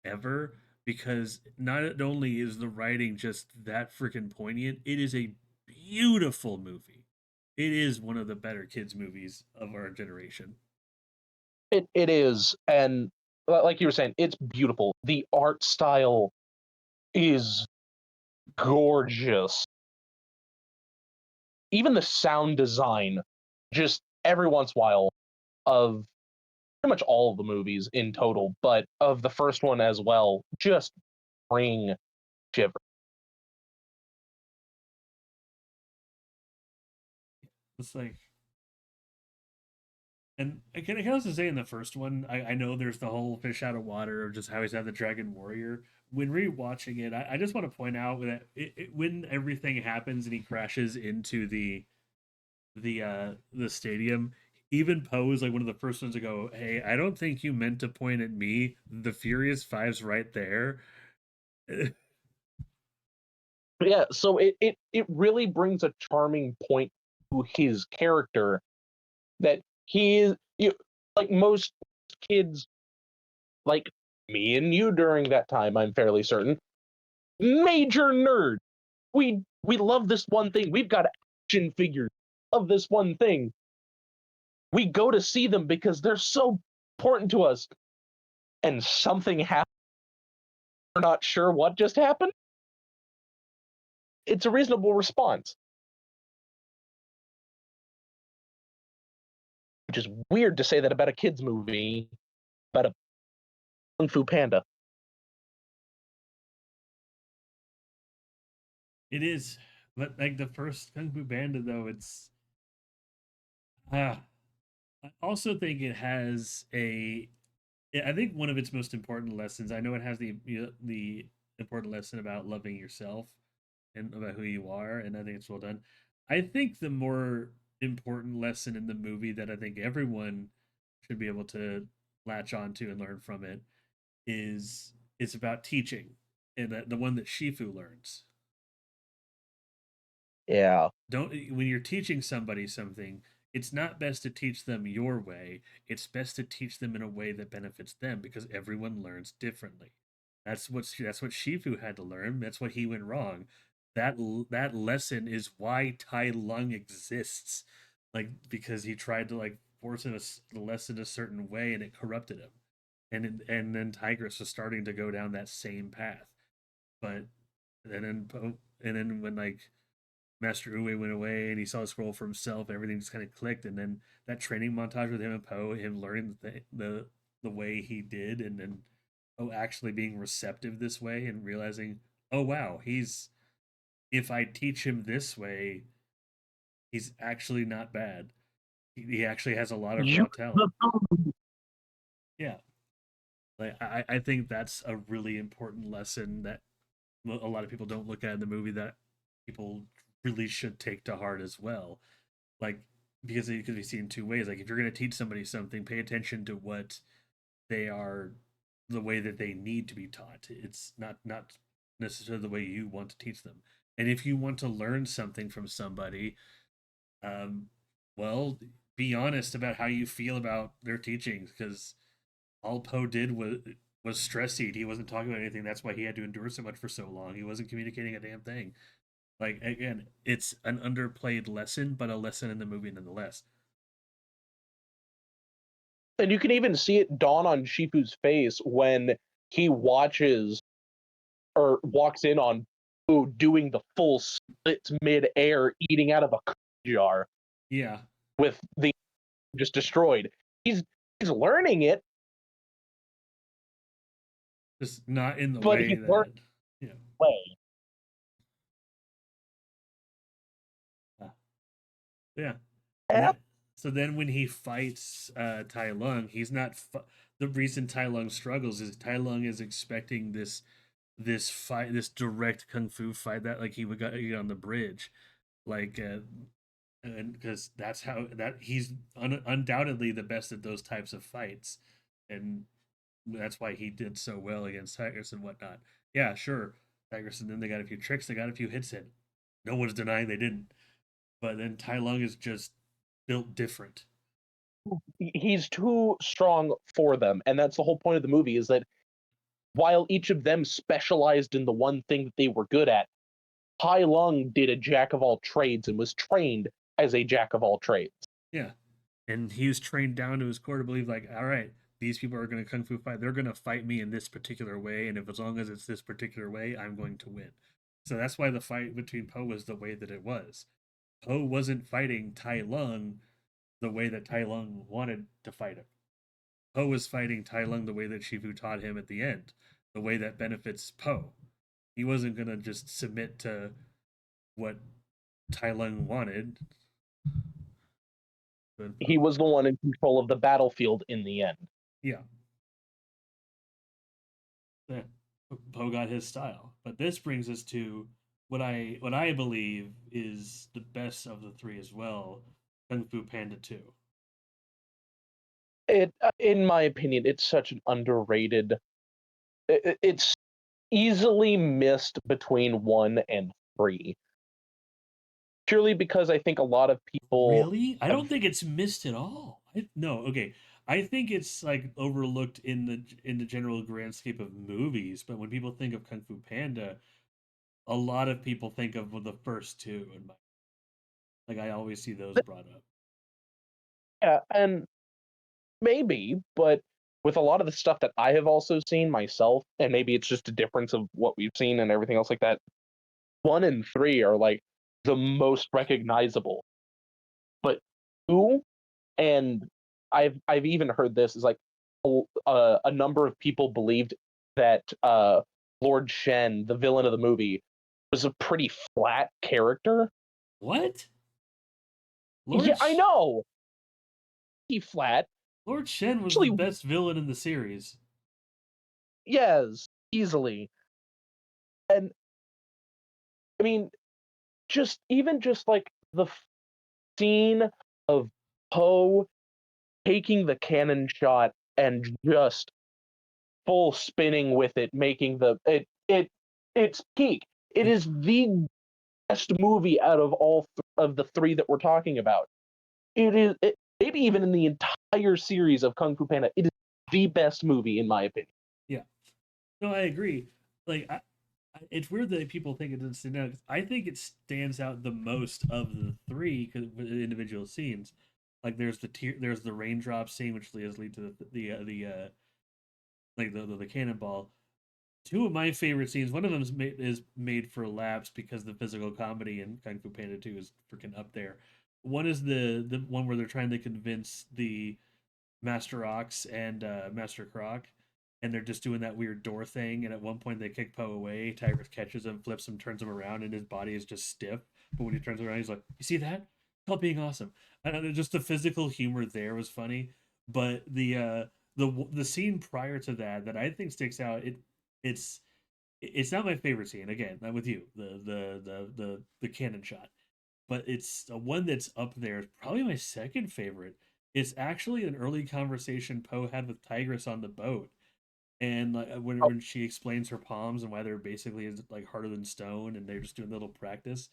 ever, because not only is the writing just that freaking poignant, it is a beautiful movie. It is one of the better kids movies of our generation. it is, and like you were saying, it's beautiful. The art style is gorgeous. Even the sound design, just every once in a while, of pretty much all of the movies in total, but of the first one as well, just bring shiver. It's like, and I can also say in the first one, I know there's the whole fish out of water of just how he's had the Dragon Warrior. When rewatching it, I just want to point out that when everything happens and he crashes into the stadium, even Poe is like one of the first ones to go, "Hey, I don't think you meant to point at me. The Furious Five's right there." Yeah, so it really brings a charming point to his character that he is like most kids, like me and you during that time, I'm fairly certain, major nerd. We love this one thing. We've got action figures of this one thing. We go to see them because they're so important to us. And something happened. We're not sure what just happened. It's a reasonable response, which is weird to say that about a kids movie about a Kung Fu Panda. It is, but like the first Kung Fu Panda, though, it's. Ah, I also think it has a. I think one of its most important lessons. I know it has the important lesson about loving yourself and about who you are, and I think it's well done. I think the more important lesson in the movie that I think everyone should be able to latch onto and learn from it is it's about teaching, and the one that Shifu learns. Yeah. Don't when you're teaching somebody something, it's not best to teach them your way. It's best to teach them in a way that benefits them because everyone learns differently. That's what Shifu had to learn. That's what he went wrong. That lesson is why Tai Lung exists. Like because he tried to like force the lesson a certain way and it corrupted him. And then Tigress was starting to go down that same path. But and then when like Master Uwe went away and he saw the scroll for himself. Everything just kind of clicked, and then that training montage with him and Poe, him learning the way he did, and then actually being receptive this way and realizing, oh wow, he's if I teach him this way, he's actually not bad. He actually has a lot of You raw talent. Yeah, like I think that's a really important lesson that a lot of people don't look at in the movie that people really should take to heart as well. Like because it could be seen two ways. Like if you're going to teach somebody something, pay attention to what they are, the way that they need to be taught. It's not necessarily the way you want to teach them. And if you want to learn something from somebody, um, well, be honest about how you feel about their teachings, because all Poe did was stress eat. He wasn't talking about anything. That's why he had to endure so much for so long. He wasn't communicating a damn thing. Like again, it's an underplayed lesson, but a lesson in the movie nonetheless. and you can even see it dawn on Shifu's face when he watches or walks in on Fu doing the full splits mid-air, eating out of a jar Yeah, with the just destroyed. He's he's learning it, just not in the but way he's learning that you know. the way. Uh, yeah, and Yeah, that so then when he fights Tai Lung, he's not. The reason Tai Lung struggles is Tai Lung is expecting this fight, this direct kung fu fight that like he would get on the bridge, like and because that's how that he's undoubtedly the best at those types of fights, and that's why he did so well against Tigers and whatnot. Yeah, sure, Tigers, and then they got a few tricks, they got a few hits in. No one's denying they didn't, but then Tai Lung is just built different. he's too strong for them, and that's the whole point of the movie. Is that while each of them specialized in the one thing that they were good at, Tai Lung did a jack of all trades and was trained as a jack of all trades. Yeah, and he was trained down to his core to believe like, all right, these people are going to kung fu fight. They're going to fight me in this particular way, and if as long as it's this particular way, I'm going to win. So that's why the fight between Poe was the way that it was. Poe wasn't fighting Tai Lung the way that Tai Lung wanted to fight him. Poe was fighting Tai Lung the way that Shifu taught him at the end, the way that benefits Poe. He wasn't going to just submit to what Tai Lung wanted. But, He was the one in control of the battlefield in the end. yeah, yeah, Poe got his style. But this brings us to what I believe is the best of the three as well, Kung Fu Panda 2. It, in my opinion, it's such an underrated. It's easily missed between 1 and 3, purely because I think a lot of people Really? I don't have. think it's missed at all. No, okay. I think it's like overlooked in the general grand scape of movies. But when people think of Kung Fu Panda, a lot of people think of the first two. And like I always see those brought up. Yeah, and maybe, but with a lot of the stuff that I have also seen myself, and maybe it's just a difference of what we've seen and everything else like that. 1 and 3 are like the most recognizable, but 2, and I've even heard this is like a number of people believed that Lord Shen, the villain of the movie, was a pretty flat character. What? Yeah, I know he flat. Lord Shen was the Actually, best villain in the series. yes, easily. And I mean, just even just like the scene of Poe taking the cannon shot and just full spinning with it, making it's peak. It is the best movie out of of the three that we're talking about. Maybe even in the entire series of Kung Fu Panda, it is the best movie in my opinion. Yeah. No, I agree. Like, it's weird that people think it doesn't stand out. 'Cause I think it stands out the most of the three with the individual scenes. Like, there's the raindrop scene, which lead to the cannonball. Two of my favorite scenes. One of them is made for laughs because the physical comedy in Kung Fu Panda 2 is freaking up there. One is the one where they're trying to convince the Master Ox and Master Croc, and they're just doing that weird door thing. And at one point, they kick Poe away. Tigress catches him, flips him, turns him around, and his body is just stiff. But when he turns around, he's like, "You see that? It's all being awesome." I don't know, just the physical humor there was funny. But the scene prior to that I think sticks out. It's it's not my favorite scene. Again, not with you. The cannon shot, but it's one that's up there. Probably my second favorite. It's actually an early conversation Poe had with Tigress on the boat, and like when she explains her palms and why they're basically like harder than stone, and they're just doing a little practice.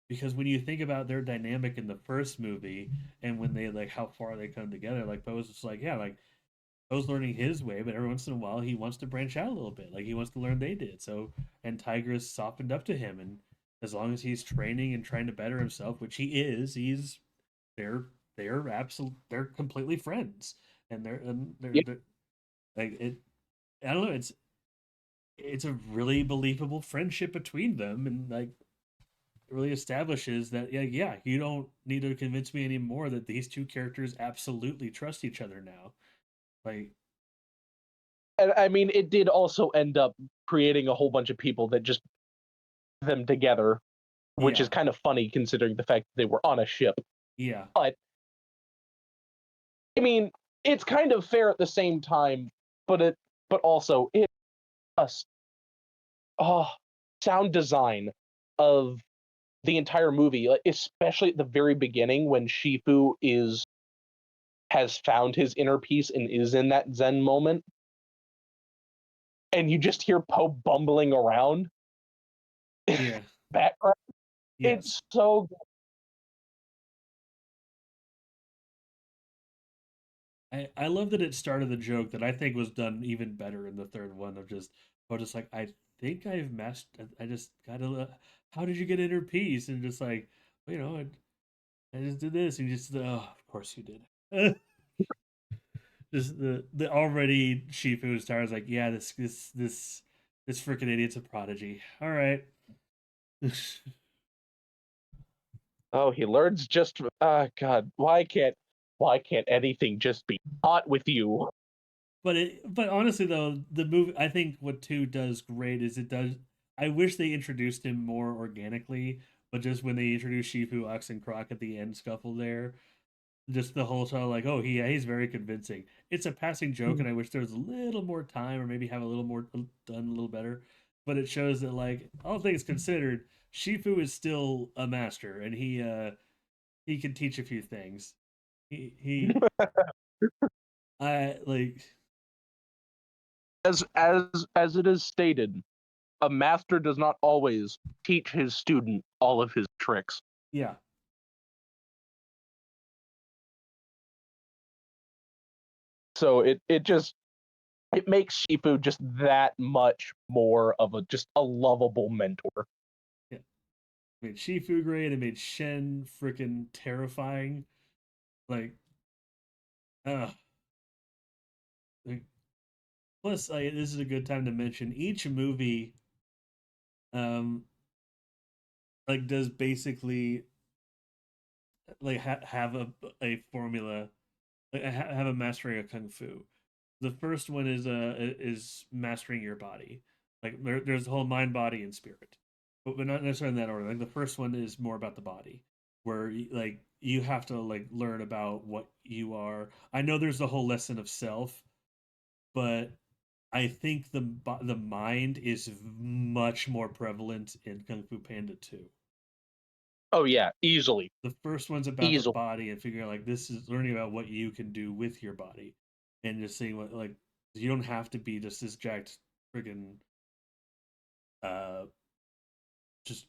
Because when you think about their dynamic in the first movie, and when they like how far they come together, like Poe's just like, yeah, like Poe's learning his way, but every once in a while he wants to branch out a little bit. Like he wants to learn they did. So and Tigress softened up to him, and as long as he's training and trying to better himself, which he is, they're they're completely friends, and Yeah, they're like it. I don't know. It's a really believable friendship between them, and like it really establishes that yeah, you don't need to convince me anymore that these two characters absolutely trust each other now. Like and I mean, it did also end up creating a whole bunch of people that just them together, which is yeah, kind of funny considering the fact that they were on a ship. yeah, But I mean, it's kind of fair at the same time, but also it just oh sound design of the entire movie, like, especially at the very beginning when Shifu is has found his inner peace and is in that Zen moment, and you just hear Poe bumbling around yeah, background. yes. It's so I love that it started the joke that I think was done even better in the third one of just like I think I've mastered. I just gotta. How did you get inner peace? And just like I just did this, and just oh, of course you did. Just the already Shifu star is like, yeah, this freaking idiot's a prodigy. All right. oh he learns just God, why can't anything just be hot with you? But honestly though, the movie I think what two does great is it does. I wish they introduced him more organically, but just when they introduced Shifu, Ox, and Croc at the end scuffle there, just the whole time like, oh, he's very convincing. It's a passing joke, and I wish there was a little more time, or maybe have a little more done a little better. But it shows that like all things considered, Shifu is still a master, and he can teach a few things. He I like As it is stated, a master does not always teach his student all of his tricks. yeah. So it makes Shifu just that much more of a just a lovable mentor. Yeah, made Shifu great. It made Shen freaking terrifying. Like, uh, like, plus, this is a good time to mention each movie. Um, like does basically like have a formula, like have a mastering of kung fu. The first one is mastering your body. Like there's the whole mind, body, and spirit, but not necessarily in that order. Like the first one is more about the body, where like you have to like learn about what you are. I know there's the whole lesson of self, but I think the mind is much more prevalent in Kung Fu Panda 2. Oh yeah, easily, The first one's about the easily. body and figuring like this is learning about what you can do with your body, and just seeing what like you don't have to be just this jacked friggin' uh just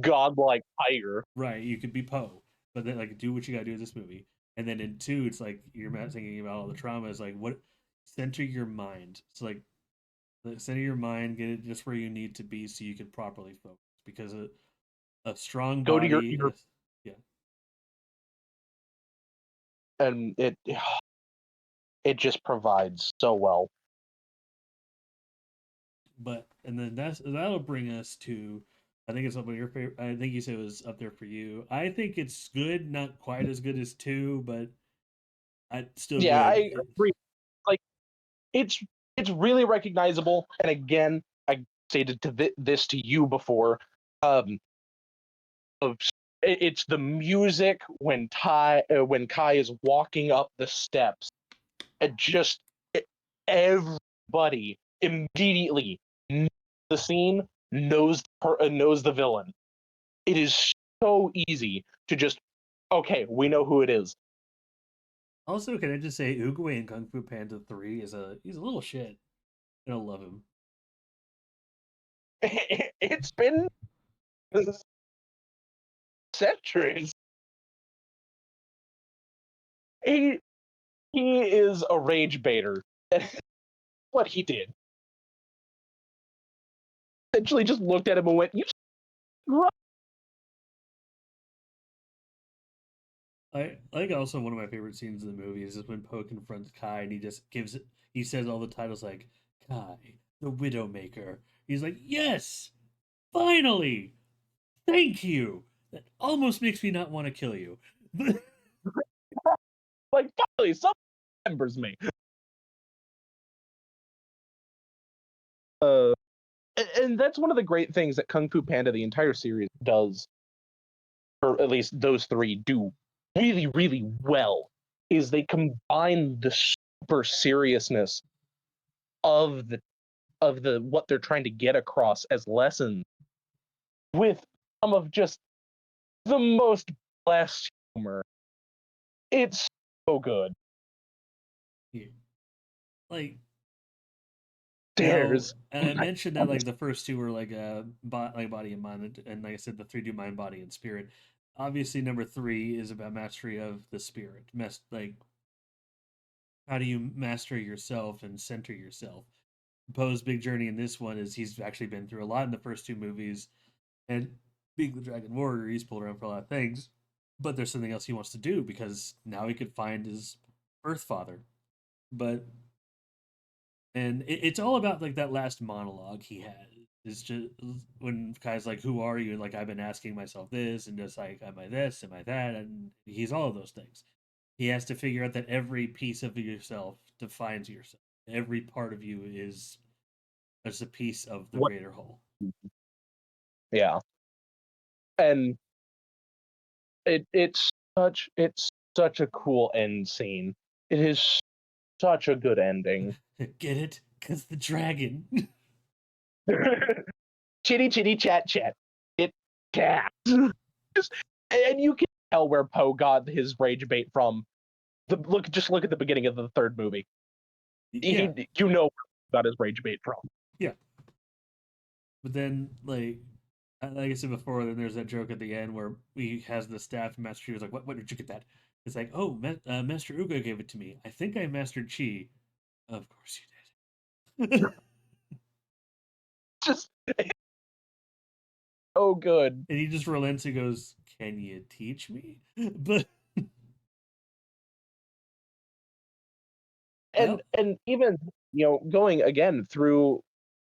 Godlike tiger. right. You could be Poe, but then like do what you gotta do in this movie. And then in two, it's like you're not thinking about all the trauma. It's like what center your mind. It's like center your mind, get it just where you need to be so you can properly focus. Because a strong Go to body your is yeah. and it just provides so well. But and then that'll bring us to I think it's up on your favorite. I think you said it was up there for you. I think it's good, not quite as good as two, but still Yeah, good. I agree. Like it's it's really recognizable. And again, I stated this to you before. Um, of it's the music when Kai is walking up the steps. It just everybody immediately knows the scene, knows the villain. It is so easy to just okay, we know who it is. Also, can I just say, Oogway in Kung Fu Panda 3 he's a little shit. I don't love him. It's been centuries. He he is a rage baiter. That's what he did. Essentially, just looked at him and went, "You right." I think also one of my favorite scenes in the movie is just when Poe confronts Kai and he says all the titles like Kai, the Widowmaker. He's like, yes, finally, thank you. That almost makes me not want to kill you. Like finally, someone remembers me. Uh, and that's one of the great things that Kung Fu Panda, the entire series, does, or at least those three do really, really well, is they combine the super seriousness of the what they're trying to get across as lessons with some of just the most blessed humor. It's so good. Yeah. Like now, There's and I mentioned that like the first two were like like body and mind, and like I said, the three do mind, body, and spirit. Obviously, number three is about mastery of the spirit. Like how do you master yourself and center yourself? Poe's big journey in this one is he's actually been through a lot in the first two movies, and being the Dragon Warrior, he's pulled around for a lot of things. But there's something else he wants to do because now he could find his Earth Father. But and it's all about like that last monologue he had. It's just when Kai's like, "Who are you?" And like I've been asking myself this, and just like, "Am I this? Am I that?" And he's all of those things. He has to figure out that every piece of yourself defines yourself. Every part of you is a piece of the what, greater whole. yeah, and it's such a cool end scene. It is such a good ending. Get it? Cause the dragon. Chitty chitty chat chat. It cat. Just, and you can tell where Poe got his rage bait from. Just look at the beginning of the third movie. Yeah, You know where he got his rage bait from. yeah. But then like I said before, then there's that joke at the end where he has the staff, and Master Chi was like, "What? What did you get that?" It's like, "Oh, Master Uga gave it to me. I think I mastered Chi." Of course you did. Just so good. And he just relents and goes, "Can you teach me?" But I And even going again through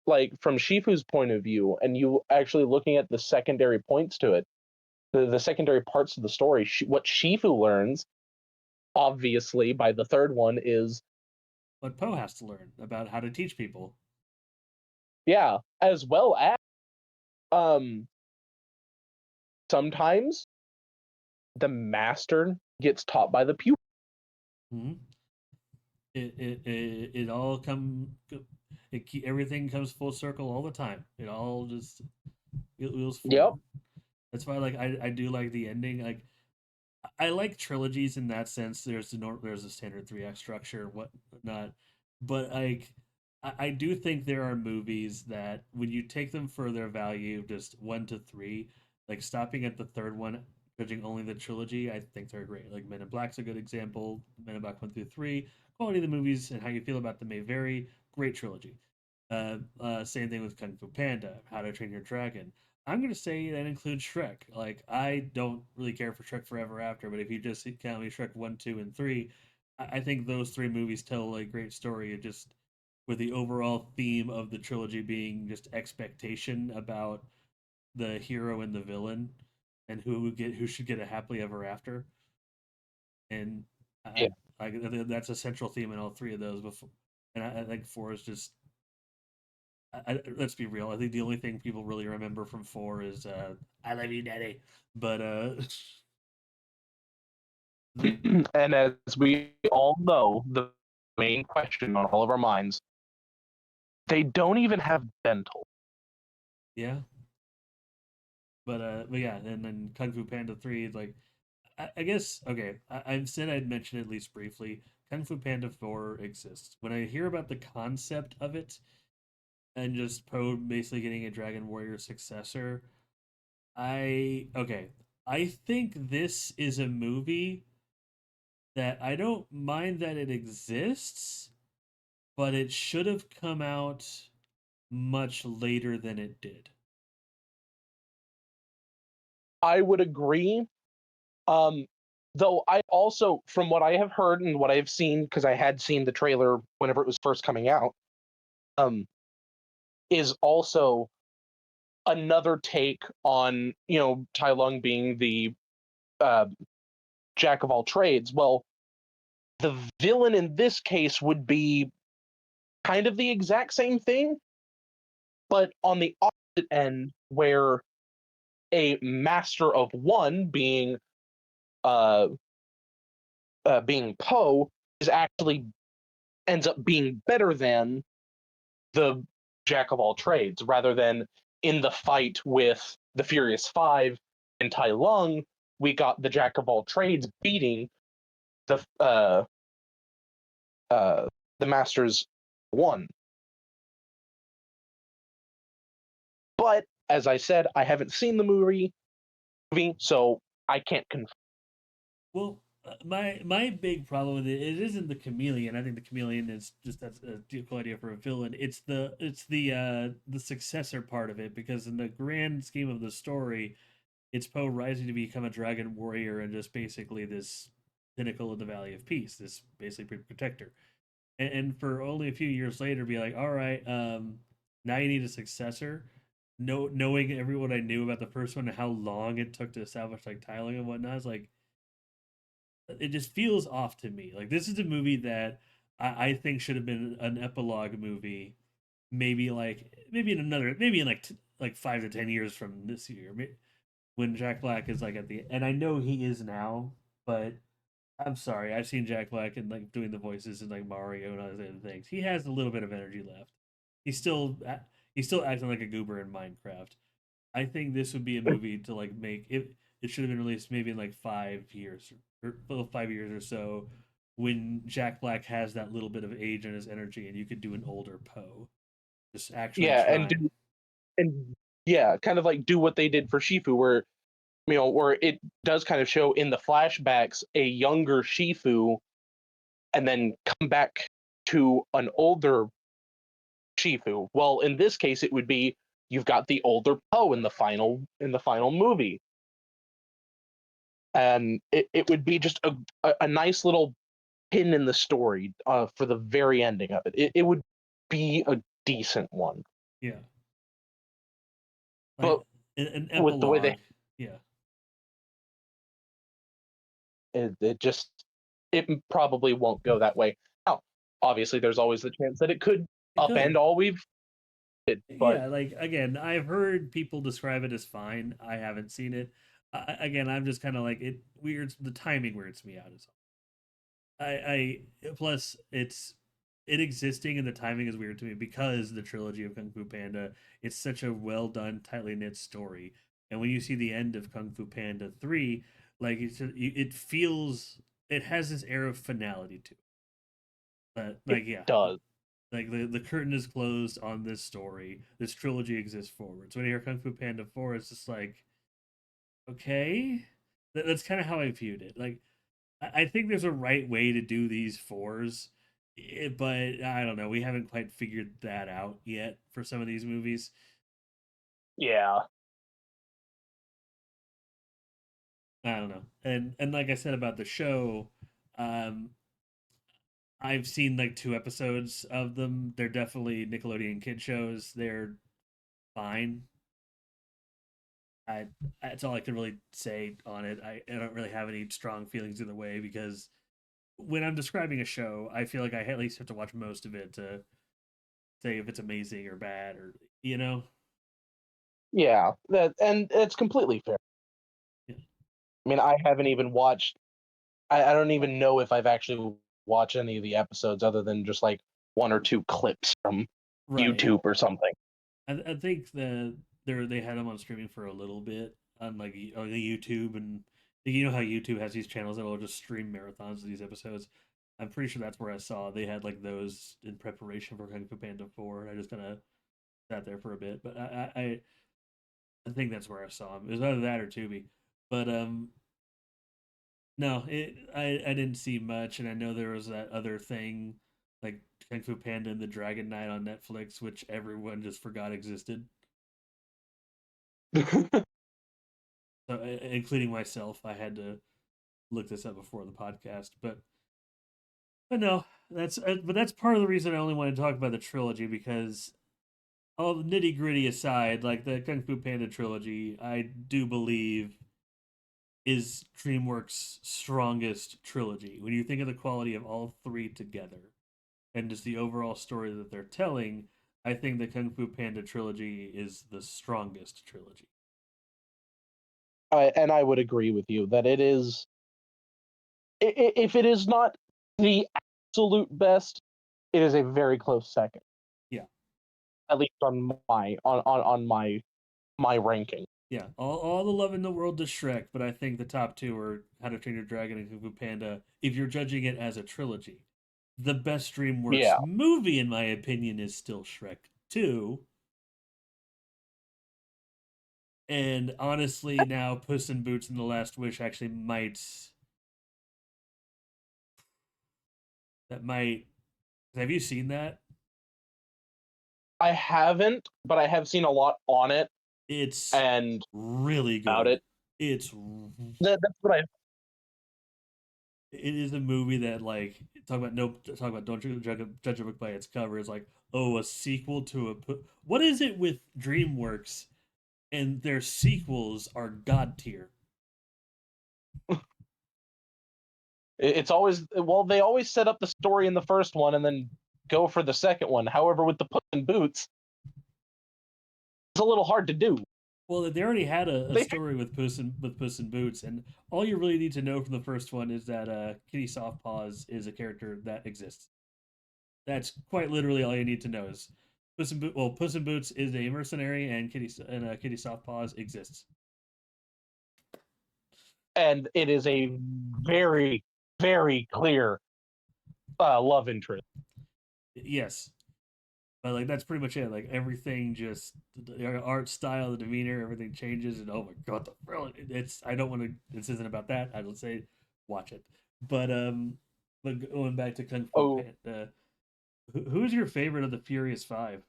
like from Shifu's point of view, and you actually looking at the secondary points to it, the secondary parts of the story, what Shifu learns, obviously, by the third one is, what Poe has to learn about how to teach people. yeah, as well as, um, sometimes the master gets taught by the pupil. Mhm. It all everything comes full circle all the time. It all just wheels Yep. forward. That's why like I do like the ending. Like I like trilogies in that sense. There's a standard 3 act structure, whatnot, but like I do think there are movies that when you take them for their value, just 1 to 3, like stopping at the third one, judging only the trilogy, I think they're great. Like Men in Black's a good example. Men in Black 1 through 3, quality of the movies and how you feel about them may vary. Great trilogy. Same thing with Kung Fu Panda, How to Train Your Dragon. I'm gonna say that includes Shrek. Like I don't really care for Shrek Forever After, but if you just count me Shrek 1, 2, and 3, I think those 3 movies tell a great story. It just with the overall theme of the trilogy being just expectation about the hero and the villain, and who should get a happily ever after. And Yeah. I that's a central theme in all 3 of those. Before, and I think 4 is just let's be real. I think the only thing people really remember from 4 is "I love you, Daddy." But And as we all know, the main question on all of our minds, they don't even have dental. yeah, but yeah, and then Kung Fu Panda 3, like I guess okay. I said I'd mention it at least briefly. Kung Fu Panda 4 exists. When I hear about the concept of it and just Poe basically getting a Dragon Warrior successor, I okay. I think this is a movie that I don't mind that it exists, but it should have come out much later than it did. I would agree. Um, though I also, from what I have heard and what I have seen, because I had seen the trailer whenever it was first coming out, um, is also another take on Tai Lung being the uh, jack of all trades. Well, the villain in this case would be kind of the exact same thing, but on the opposite end, where a master of one uh, being Poe is actually ends up being better than the jack of all trades, rather than in the fight with the Furious Five and Tai Lung, we got the jack of all trades beating the uh, the Masters one. But as I said, I haven't seen the movie, so I can't confirm. Well, my big problem with it isn't the chameleon. I think the chameleon is just that's a cool idea for a villain. It's the successor part of it because in the grand scheme of the story, it's Poe rising to become a dragon warrior and just basically this pinnacle of the Valley of Peace, this basically protector. And for only a few years later, be like, all right, now you need a successor. Knowing everyone I knew about the first one and how long it took to establish like tiling and whatnot, is like it just feels off to me. Like this is a movie that I think should have been an epilogue movie. Maybe in another maybe in like 5 to 10 years from this year, when Jack Black is like at the and I know he is now, but I'm sorry, I've seen Jack Black and like doing the voices in like Mario and other things. He has a little bit of energy left. He's still he's still acting like a goober in Minecraft. I think this would be a movie to like make it. It should have been released maybe in like 5 years or well, 5 years or so, when Jack Black has that little bit of age and his energy, and you could do an older Poe. Just actually Yeah, try. and yeah, kind of like do what they did for Shifu, where where it does kind of show in the flashbacks a younger Shifu, and then come back to an older Shifu. Well, in this case, it would be you've got the older Poe in the final movie, and it would be just a nice little pin in the story for the very ending of it. It would be a decent one, Yeah, like but an with the way they epilogue. Yeah, it just it probably won't go that way. Now, obviously, there's always the chance that it could it upend could. all we've did, but Yeah, like again, I've heard people describe it as fine. I haven't seen it. Again, I'm just kind of like it weirds the timing weirds me out is all. I plus it existing and the timing is weird to me because the trilogy of Kung Fu Panda, it's such a well done, tightly knit story. And when you see the end of Kung Fu Panda 3, like it feels, it has this air of finality to it. But It like, yeah, does. like the curtain is closed on this story. This trilogy exists forward. So when you hear Kung Fu Panda 4, it's just like, okay, that's kind of how I viewed it. Like, I think there's a right way to do these fours, but I don't know. We haven't quite figured that out yet for some of these movies. Yeah. I don't know. And like I said about the show, um, I've seen like 2 episodes of them. They're definitely Nickelodeon kid shows. They're fine. I That's all I can really say on it. I don't really have any strong feelings either way because when I'm describing a show, I feel like I at least have to watch most of it to say if it's amazing or bad or you know. Yeah. That and it's completely fair. Yeah. I mean, I haven't even watched. I don't even know if I've actually watched any of the episodes other than just like one or two clips from Right. YouTube or something. I think they had them on streaming for a little bit on like on the YouTube and you know how YouTube has these channels that will just stream marathons of these episodes. I'm pretty sure that's where I saw they had like those in preparation for Kung Fu Panda 4. I just kind of sat there for a bit, but I think that's where I saw them. It was either that or Tubi, but no, I didn't see much, and I know there was that other thing like Kung Fu Panda and the Dragon Knight on Netflix, which everyone just forgot existed. So, including myself, I had to look this up before the podcast. But no, that's part of the reason I only want to talk about the trilogy because all the nitty gritty aside, like the Kung Fu Panda trilogy, I do believe is DreamWorks' strongest trilogy. When you think of the quality of all three together and just the overall story that they're telling, I think the Kung Fu Panda trilogy is the strongest trilogy. And I would agree with you that it is. If it is not the absolute best, it is a very close second. Yeah. At least on my ranking. Yeah, all the love in the world to Shrek, but I think the top two are How to Train Your Dragon and Kung Fu Panda. If you're judging it as a trilogy, the best DreamWorks Yeah. movie, in my opinion, is still Shrek 2. And honestly, now Puss in Boots and The Last Wish actually might. Have you seen that? I haven't, but I have seen a lot on it It's and really about good. it. It's That's what I. it is a movie that like talk about don't judge a book by its cover. It's like, oh, a sequel to what is it with DreamWorks and their sequels are god tier. It's always, well, they always set up the story in the first one and then go for the second one. However, with the Puss in Boots, it's a little hard to do. Well, they already had a They story with Puss in Boots, and all you really need to know from the first one is that Kitty Softpaws is a character that exists. That's quite literally all you need to know is Puss in Boots is a mercenary, and Kitty Softpaws exists. and it is a very very clear love interest. Yes, but like that's pretty much it. Like everything, just the art style, the demeanor, everything changes, and oh my god, the thrill! It's I don't want to. This isn't about that. I will say, watch it. But but going back to Kung Fu Oh, Panda, who's your favorite of the Furious Five?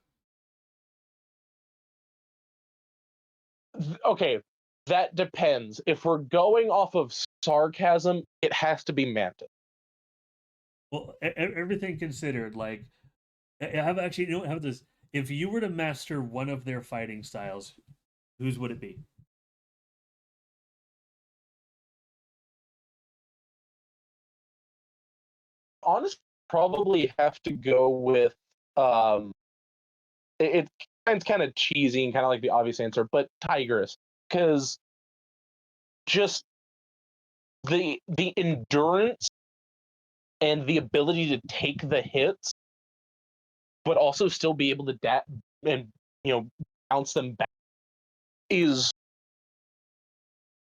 okay, that depends. If we're going off of sarcasm, it has to be Mantis. Well, everything considered, like I have actually you don't have this. If you were to master one of their fighting styles, whose would it be? Honestly, probably have to go with um. It it's kind of cheesy and kind of like the obvious answer, but Tigress, because just the endurance and the ability to take the hits, but also still be able to and you know bounce them back is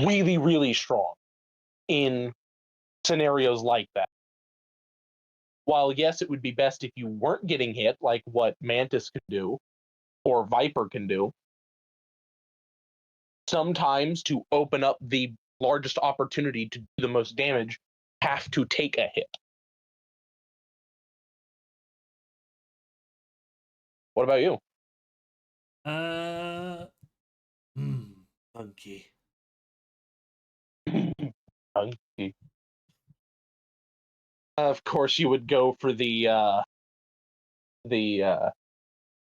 really, really strong in scenarios like that. While yes, it would be best if you weren't getting hit, like what Mantis can do or Viper can do, sometimes to open up the largest opportunity to do the most damage, have to take a hit. What about you? Uh, hmm, monkey. Of course, you would go for the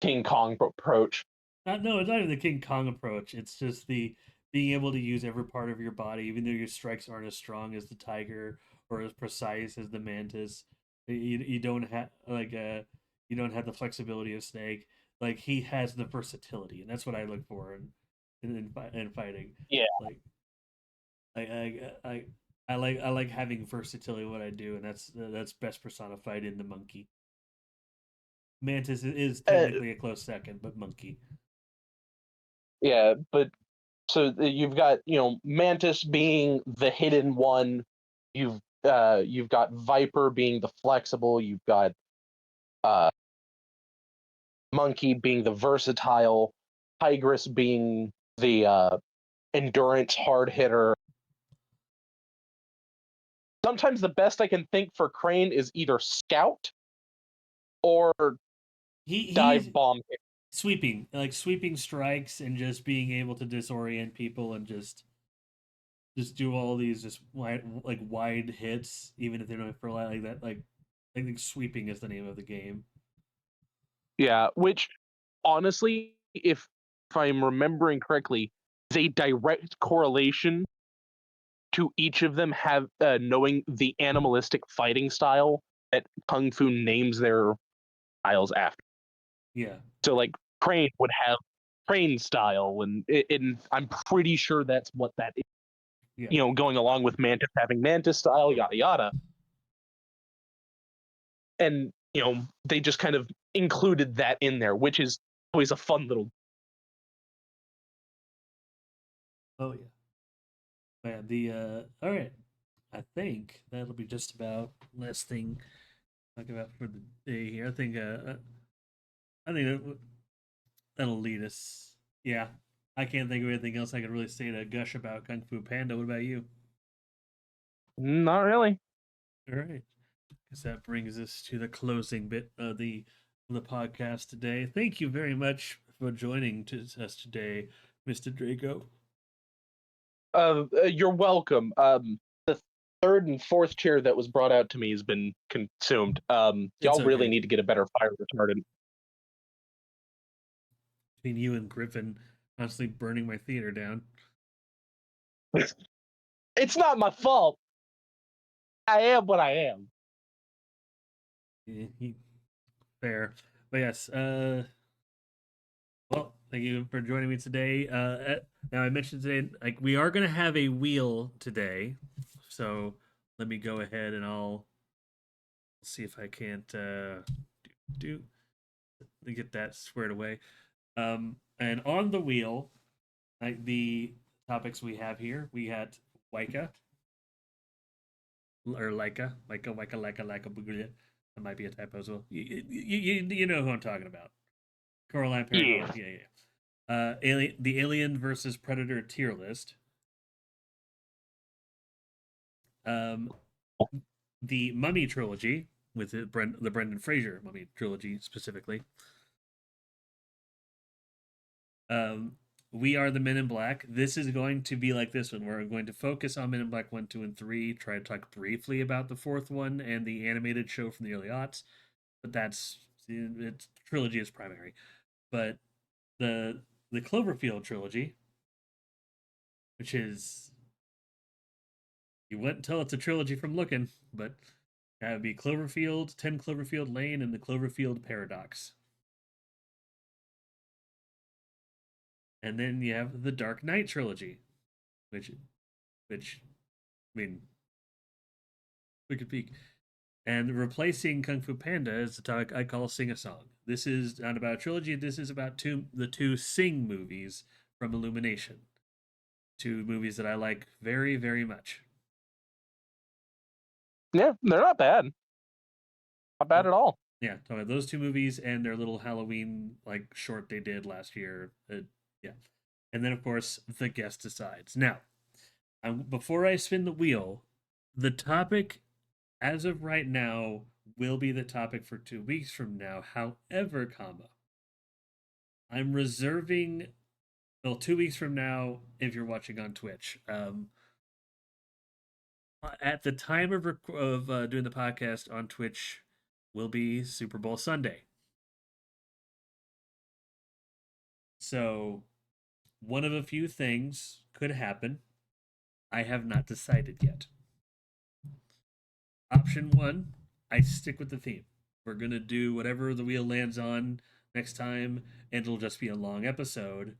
King Kong approach. No, it's not even the King Kong approach. It's just the being able to use every part of your body, even though your strikes aren't as strong as the tiger or as precise as the mantis. You don't have you don't have the flexibility of Snake. Like he has the versatility, and that's what I look for in fighting. Yeah, Like I I, I I like having versatility in what I do, and that's best personified in the monkey. Mantis is uh, technically a close second, but monkey. yeah, but so you've got Mantis being the hidden one. You've got Viper being the flexible. You've got uh, Monkey being the versatile. Tigress being the endurance hard hitter. Sometimes the best I can think for Crane is either Scout or He's Dive Bomb. sweeping strikes and just being able to disorient people and just do all these just wide hits, even if they don't have for like that. Like I think sweeping is the name of the game. Yeah, which honestly, if I'm remembering correctly, is a direct correlation to each of them have knowing the animalistic fighting style that Kung Fu names their styles after. Yeah, So like Crane would have Crane style, and I'm pretty sure that's what that is. yeah. Going along with Mantis having Mantis style, yada yada, and they just kind of included that in there, which is always a fun little. Oh yeah, man. The all right. I think that'll be just about last thing to talk about for the day here. I think that'll lead us. Yeah, I can't think of anything else I could really say to gush about Kung Fu Panda. What about you? Not really. All right. Guess that brings us to the closing bit of the podcast today. Thank you very much for joining us today, Mr. Draco. You're welcome. The third and fourth chair that was brought out to me has been consumed. It's Y'all really okay. need to get a better fire retardant. Between you and Griffin constantly burning my theater down. It's not my fault. I am what I am. Fair. But yes, well, thank you for joining me today. Now I mentioned today, like we are gonna have a wheel today, so let me go ahead and I'll see if I can't do get that squared away. And on the wheel, like the topics we have here, we had Wika or Leica. That might be a typo as well. You know who I'm talking about. Coraline Yeah. Paranoia. Yeah. The Alien versus Predator tier list. Um, the Mummy trilogy with the Brendan Fraser Mummy trilogy specifically. Um, we are the Men in Black. This is going to be like this one. We're going to focus on Men in Black 1, 2, and 3. Try to talk briefly about the fourth one and the animated show from the early aughts. But it's trilogy is primary. But the Cloverfield trilogy, which is you wouldn't tell it's a trilogy from looking, but that would be Cloverfield, 10 Cloverfield Lane, and the Cloverfield Paradox. And then you have the Dark Knight trilogy, which I mean, we could peek. And replacing Kung Fu Panda is the talk I call Sing a Song. This is not about a trilogy. This is about the two Sing movies from Illumination. two movies that I like very, very much. Yeah, they're not bad. Not bad at all. Yeah, talking about those two movies and their little Halloween like short they did last year. Yeah, and then of course the guest decides. Now, before I spin the wheel, the topic as of right now will be the topic for 2 weeks from now. However, comma, I'm reserving. Well, 2 weeks from now, if you're watching on Twitch, at the time of doing the podcast on Twitch, will be Super Bowl Sunday. So, one of a few things could happen. I have not decided yet. Option one, I stick with the theme. We're going to do whatever the wheel lands on next time, and it'll just be a long episode.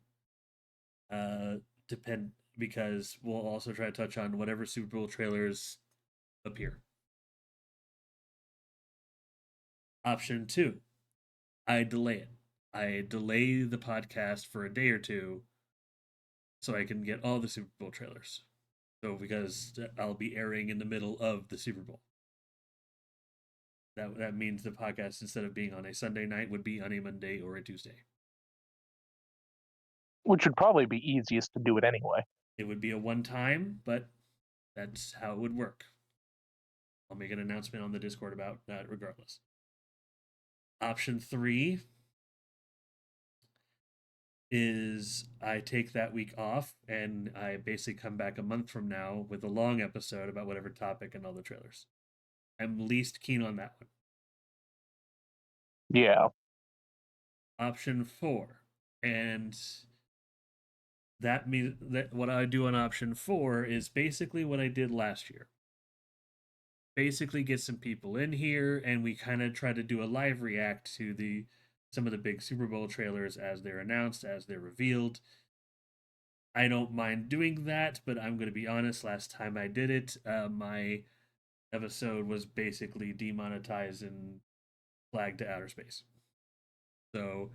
Depend because we'll also try to touch on whatever Super Bowl trailers appear. Option two, I delay it. I delay the podcast for a day or two so I can get all the Super Bowl trailers. So because I'll be airing in the middle of the Super Bowl. That means the podcast, instead of being on a Sunday night, would be on a Monday or a Tuesday. Which would probably be easiest to do it anyway. It would be a one time, but that's how it would work. I'll make an announcement on the Discord about that regardless. Option three is I take that week off and I basically come back a month from now with a long episode about whatever topic and all the trailers. I'm least keen on that one. Yeah. Option four, and that means that what I do on option four is basically what I did last year. Basically, get some people in here, and we kind of try to do a live react to some of the big Super Bowl trailers as they're announced, as they're revealed. I don't mind doing that, but I'm going to be honest. Last time I did it, my episode was basically demonetized and flagged to outer space. So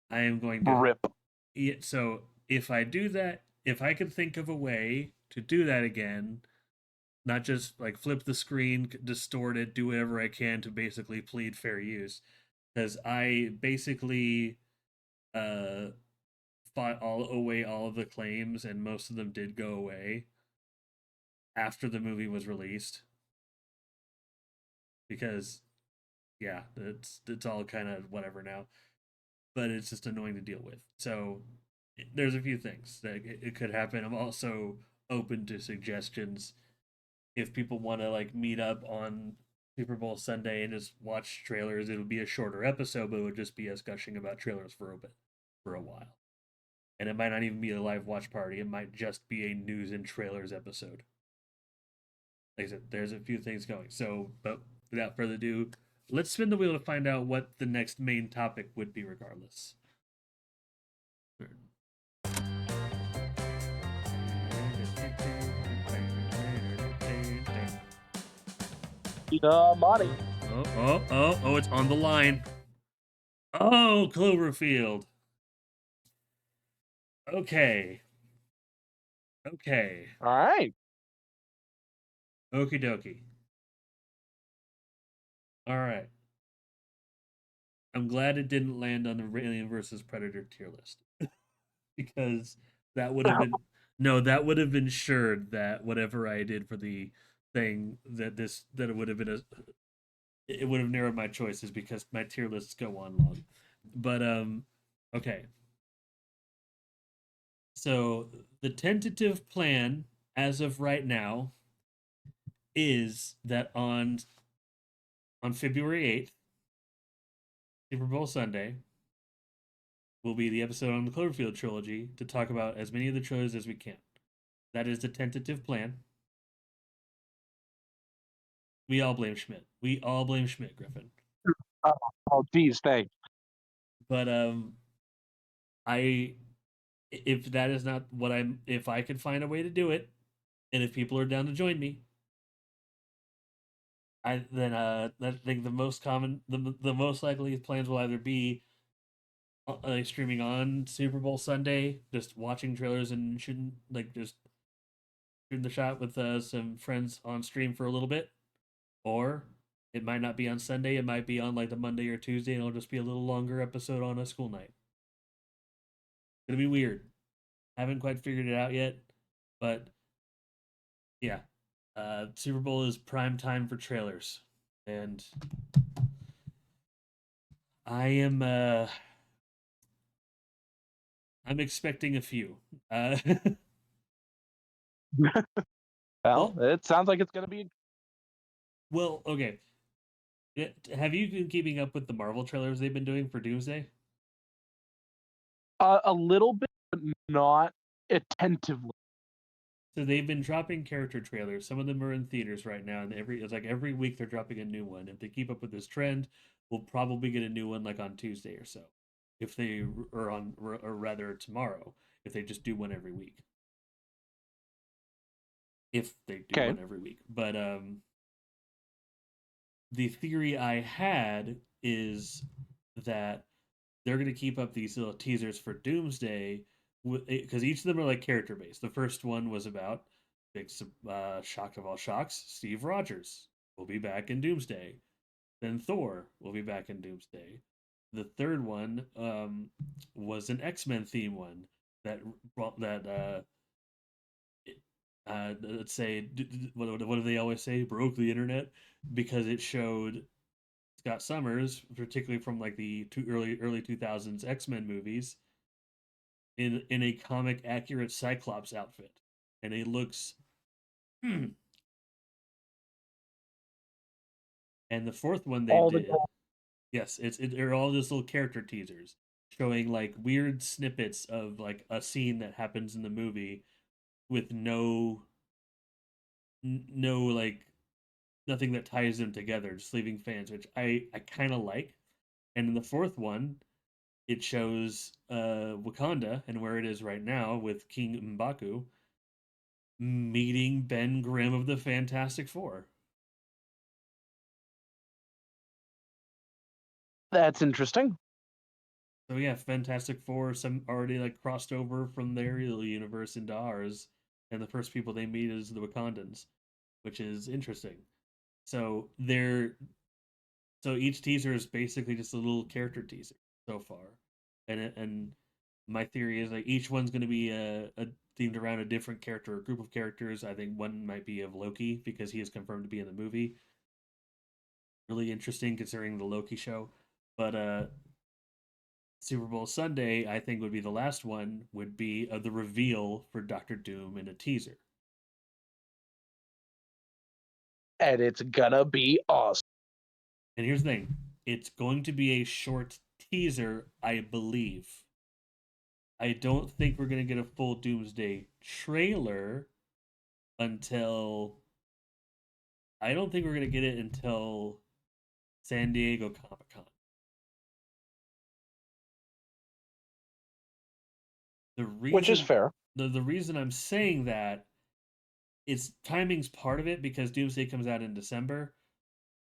I am going to Rip. So if I do that, if I can think of a way to do that again, not just like flip the screen, distort it, do whatever I can to basically plead fair use, because I basically uh fought all of the claims, and most of them did go away after the movie was released. Because yeah, it's all kind of whatever now, but it's just annoying to deal with. So there's a few things that it could happen. I'm also open to suggestions if people want to like meet up on Super Bowl Sunday and just watch trailers. It'll be a shorter episode, but it would just be us gushing about trailers for a while. And it might not even be a live watch party. It might just be a news and trailers episode. Like I said, there's a few things going. So, but without further ado, let's spin the wheel to find out what the next main topic would be regardless. Money. Oh, it's on the line. Oh, Cloverfield. Okay. All right. Okie dokie. All right. I'm glad it didn't land on the Alien versus Predator tier list. Because that would have been that would have ensured that whatever I did for the thing that it would have been it would have narrowed my choices because my tier lists go on long. But okay. So the tentative plan as of right now is that on February 8th, Super Bowl Sunday, will be the episode on the Cloverfield trilogy to talk about as many of the trailers as we can. That is the tentative plan. We all blame Schmidt. We all blame Schmidt, Griffin. Oh, geez, thanks. But I if that is not what if I could find a way to do it, and if people are down to join me, I think the most likely plans will either be streaming on Super Bowl Sunday, just watching trailers and shooting like just shooting the shot with some friends on stream for a little bit, or it might not be on Sunday. It might be on like the Monday or Tuesday, and it'll just be a little longer episode on a school night. It's gonna be weird. Haven't quite figured it out yet, but yeah, Super Bowl is prime time for trailers, and I am I'm expecting a few. Well, well, it sounds like it's going to be well, okay. Have you been keeping up with the Marvel trailers they've been doing for Doomsday? a little bit, but not attentively. So they've been dropping character trailers. Some of them are in theaters right now, and every week they're dropping a new one. If they keep up with this trend, we'll probably get a new one like on Tuesday or so. If they or rather tomorrow, if they just do one every week. If they do Okay. one every week. But the theory I had is that they're going to keep up these little teasers for Doomsday because each of them are like character based. The first one was about big shock of all shocks, Steve Rogers will be back in Doomsday. Then Thor will be back in Doomsday. The third one was an X-Men theme one that let's say what do they always say, broke the internet because it showed Scott Summers, particularly from like the early 2000s X-Men movies, in a comic accurate Cyclops outfit, and it looks. And the fourth one they All the did, yes, they're all just little character teasers showing like weird snippets of like a scene that happens in the movie with no like nothing that ties them together, just leaving fans, which I kind of like. And in the fourth one, it shows Wakanda and where it is right now with King M'Baku meeting Ben Grimm of the Fantastic Four. That's interesting. So yeah, Fantastic Four some already like crossed over from their universe into ours, and the first people they meet is the Wakandans, which is interesting. So they're so each teaser is basically just a little character teaser so far, and my theory is like each one's going to be a themed around a different character or group of characters. I think one might be of Loki because he is confirmed to be in the movie. Really interesting considering the Loki show, but Super Bowl Sunday I think would be the last one. Would be the reveal for Doctor Doom in a teaser. And it's gonna be awesome. And here's the thing: it's going to be a short teaser, I believe. I don't think we're going to get a full Doomsday trailer until I don't think we're going to get it until San Diego Comic Con. The Which is reason fair. the reason I'm saying that is timing's part of it because Doomsday comes out in December,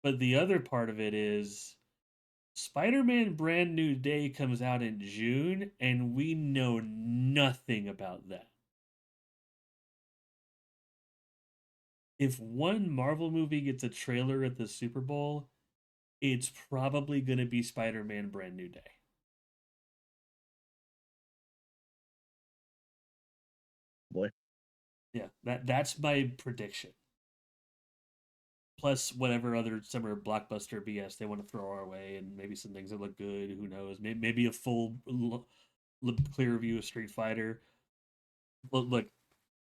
but the other part of it is Spider-Man Brand New Day comes out in June and we know nothing about that. If one Marvel movie gets a trailer at the Super Bowl, it's probably going to be Spider-Man Brand New Day. Boy. Yeah, that's my prediction. Plus whatever other summer blockbuster BS they want to throw our way, and maybe some things that look good. Who knows? Maybe a full clear view of Street Fighter. Look,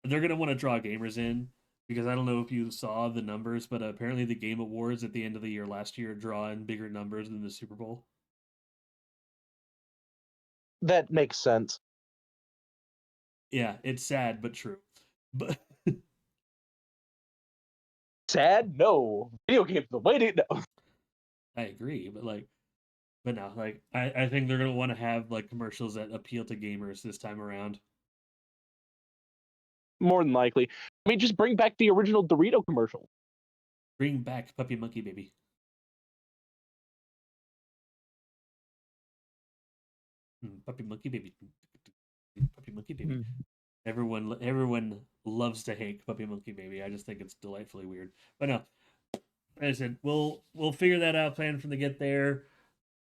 they're gonna want to draw gamers in because I don't know if you saw the numbers, but apparently the Game Awards at the end of the year last year draw in bigger numbers than the Super Bowl. That makes sense. Yeah, it's sad but true. But Sad? No. Video games the way to no. I agree. But no, like I think they're gonna want to have like commercials that appeal to gamers this time around. More than likely. I mean, just bring back the original Dorito commercial. Bring back Puppy Monkey Baby. Puppy monkey baby. Puppy monkey baby. Mm. Everyone loves to hate Puppy Monkey Baby. I just think it's delightfully weird. But no, like I said, we'll figure that out. Plan from the get there.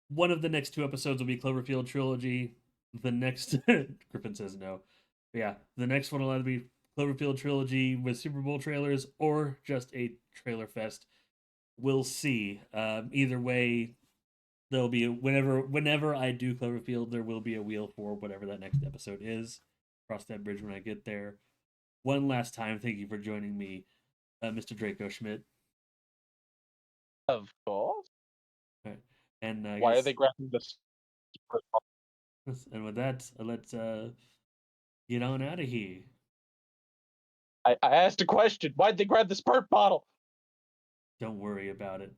One of the next 2 episodes will be Cloverfield Trilogy. The next Griffin says no. But yeah, the next one will either be Cloverfield Trilogy with Super Bowl trailers or just a trailer fest. We'll see. Either way, there'll be whenever I do Cloverfield, there will be a wheel for whatever that next episode is. Cross that bridge when I get there. One last time, thank you for joining me, Mr. Draco Schmidt. Of course. Right. And I Why are guess, they grabbing this? and with that, let's get on out of here. I asked a question. Why'd they grab the squirt bottle? Don't worry about it.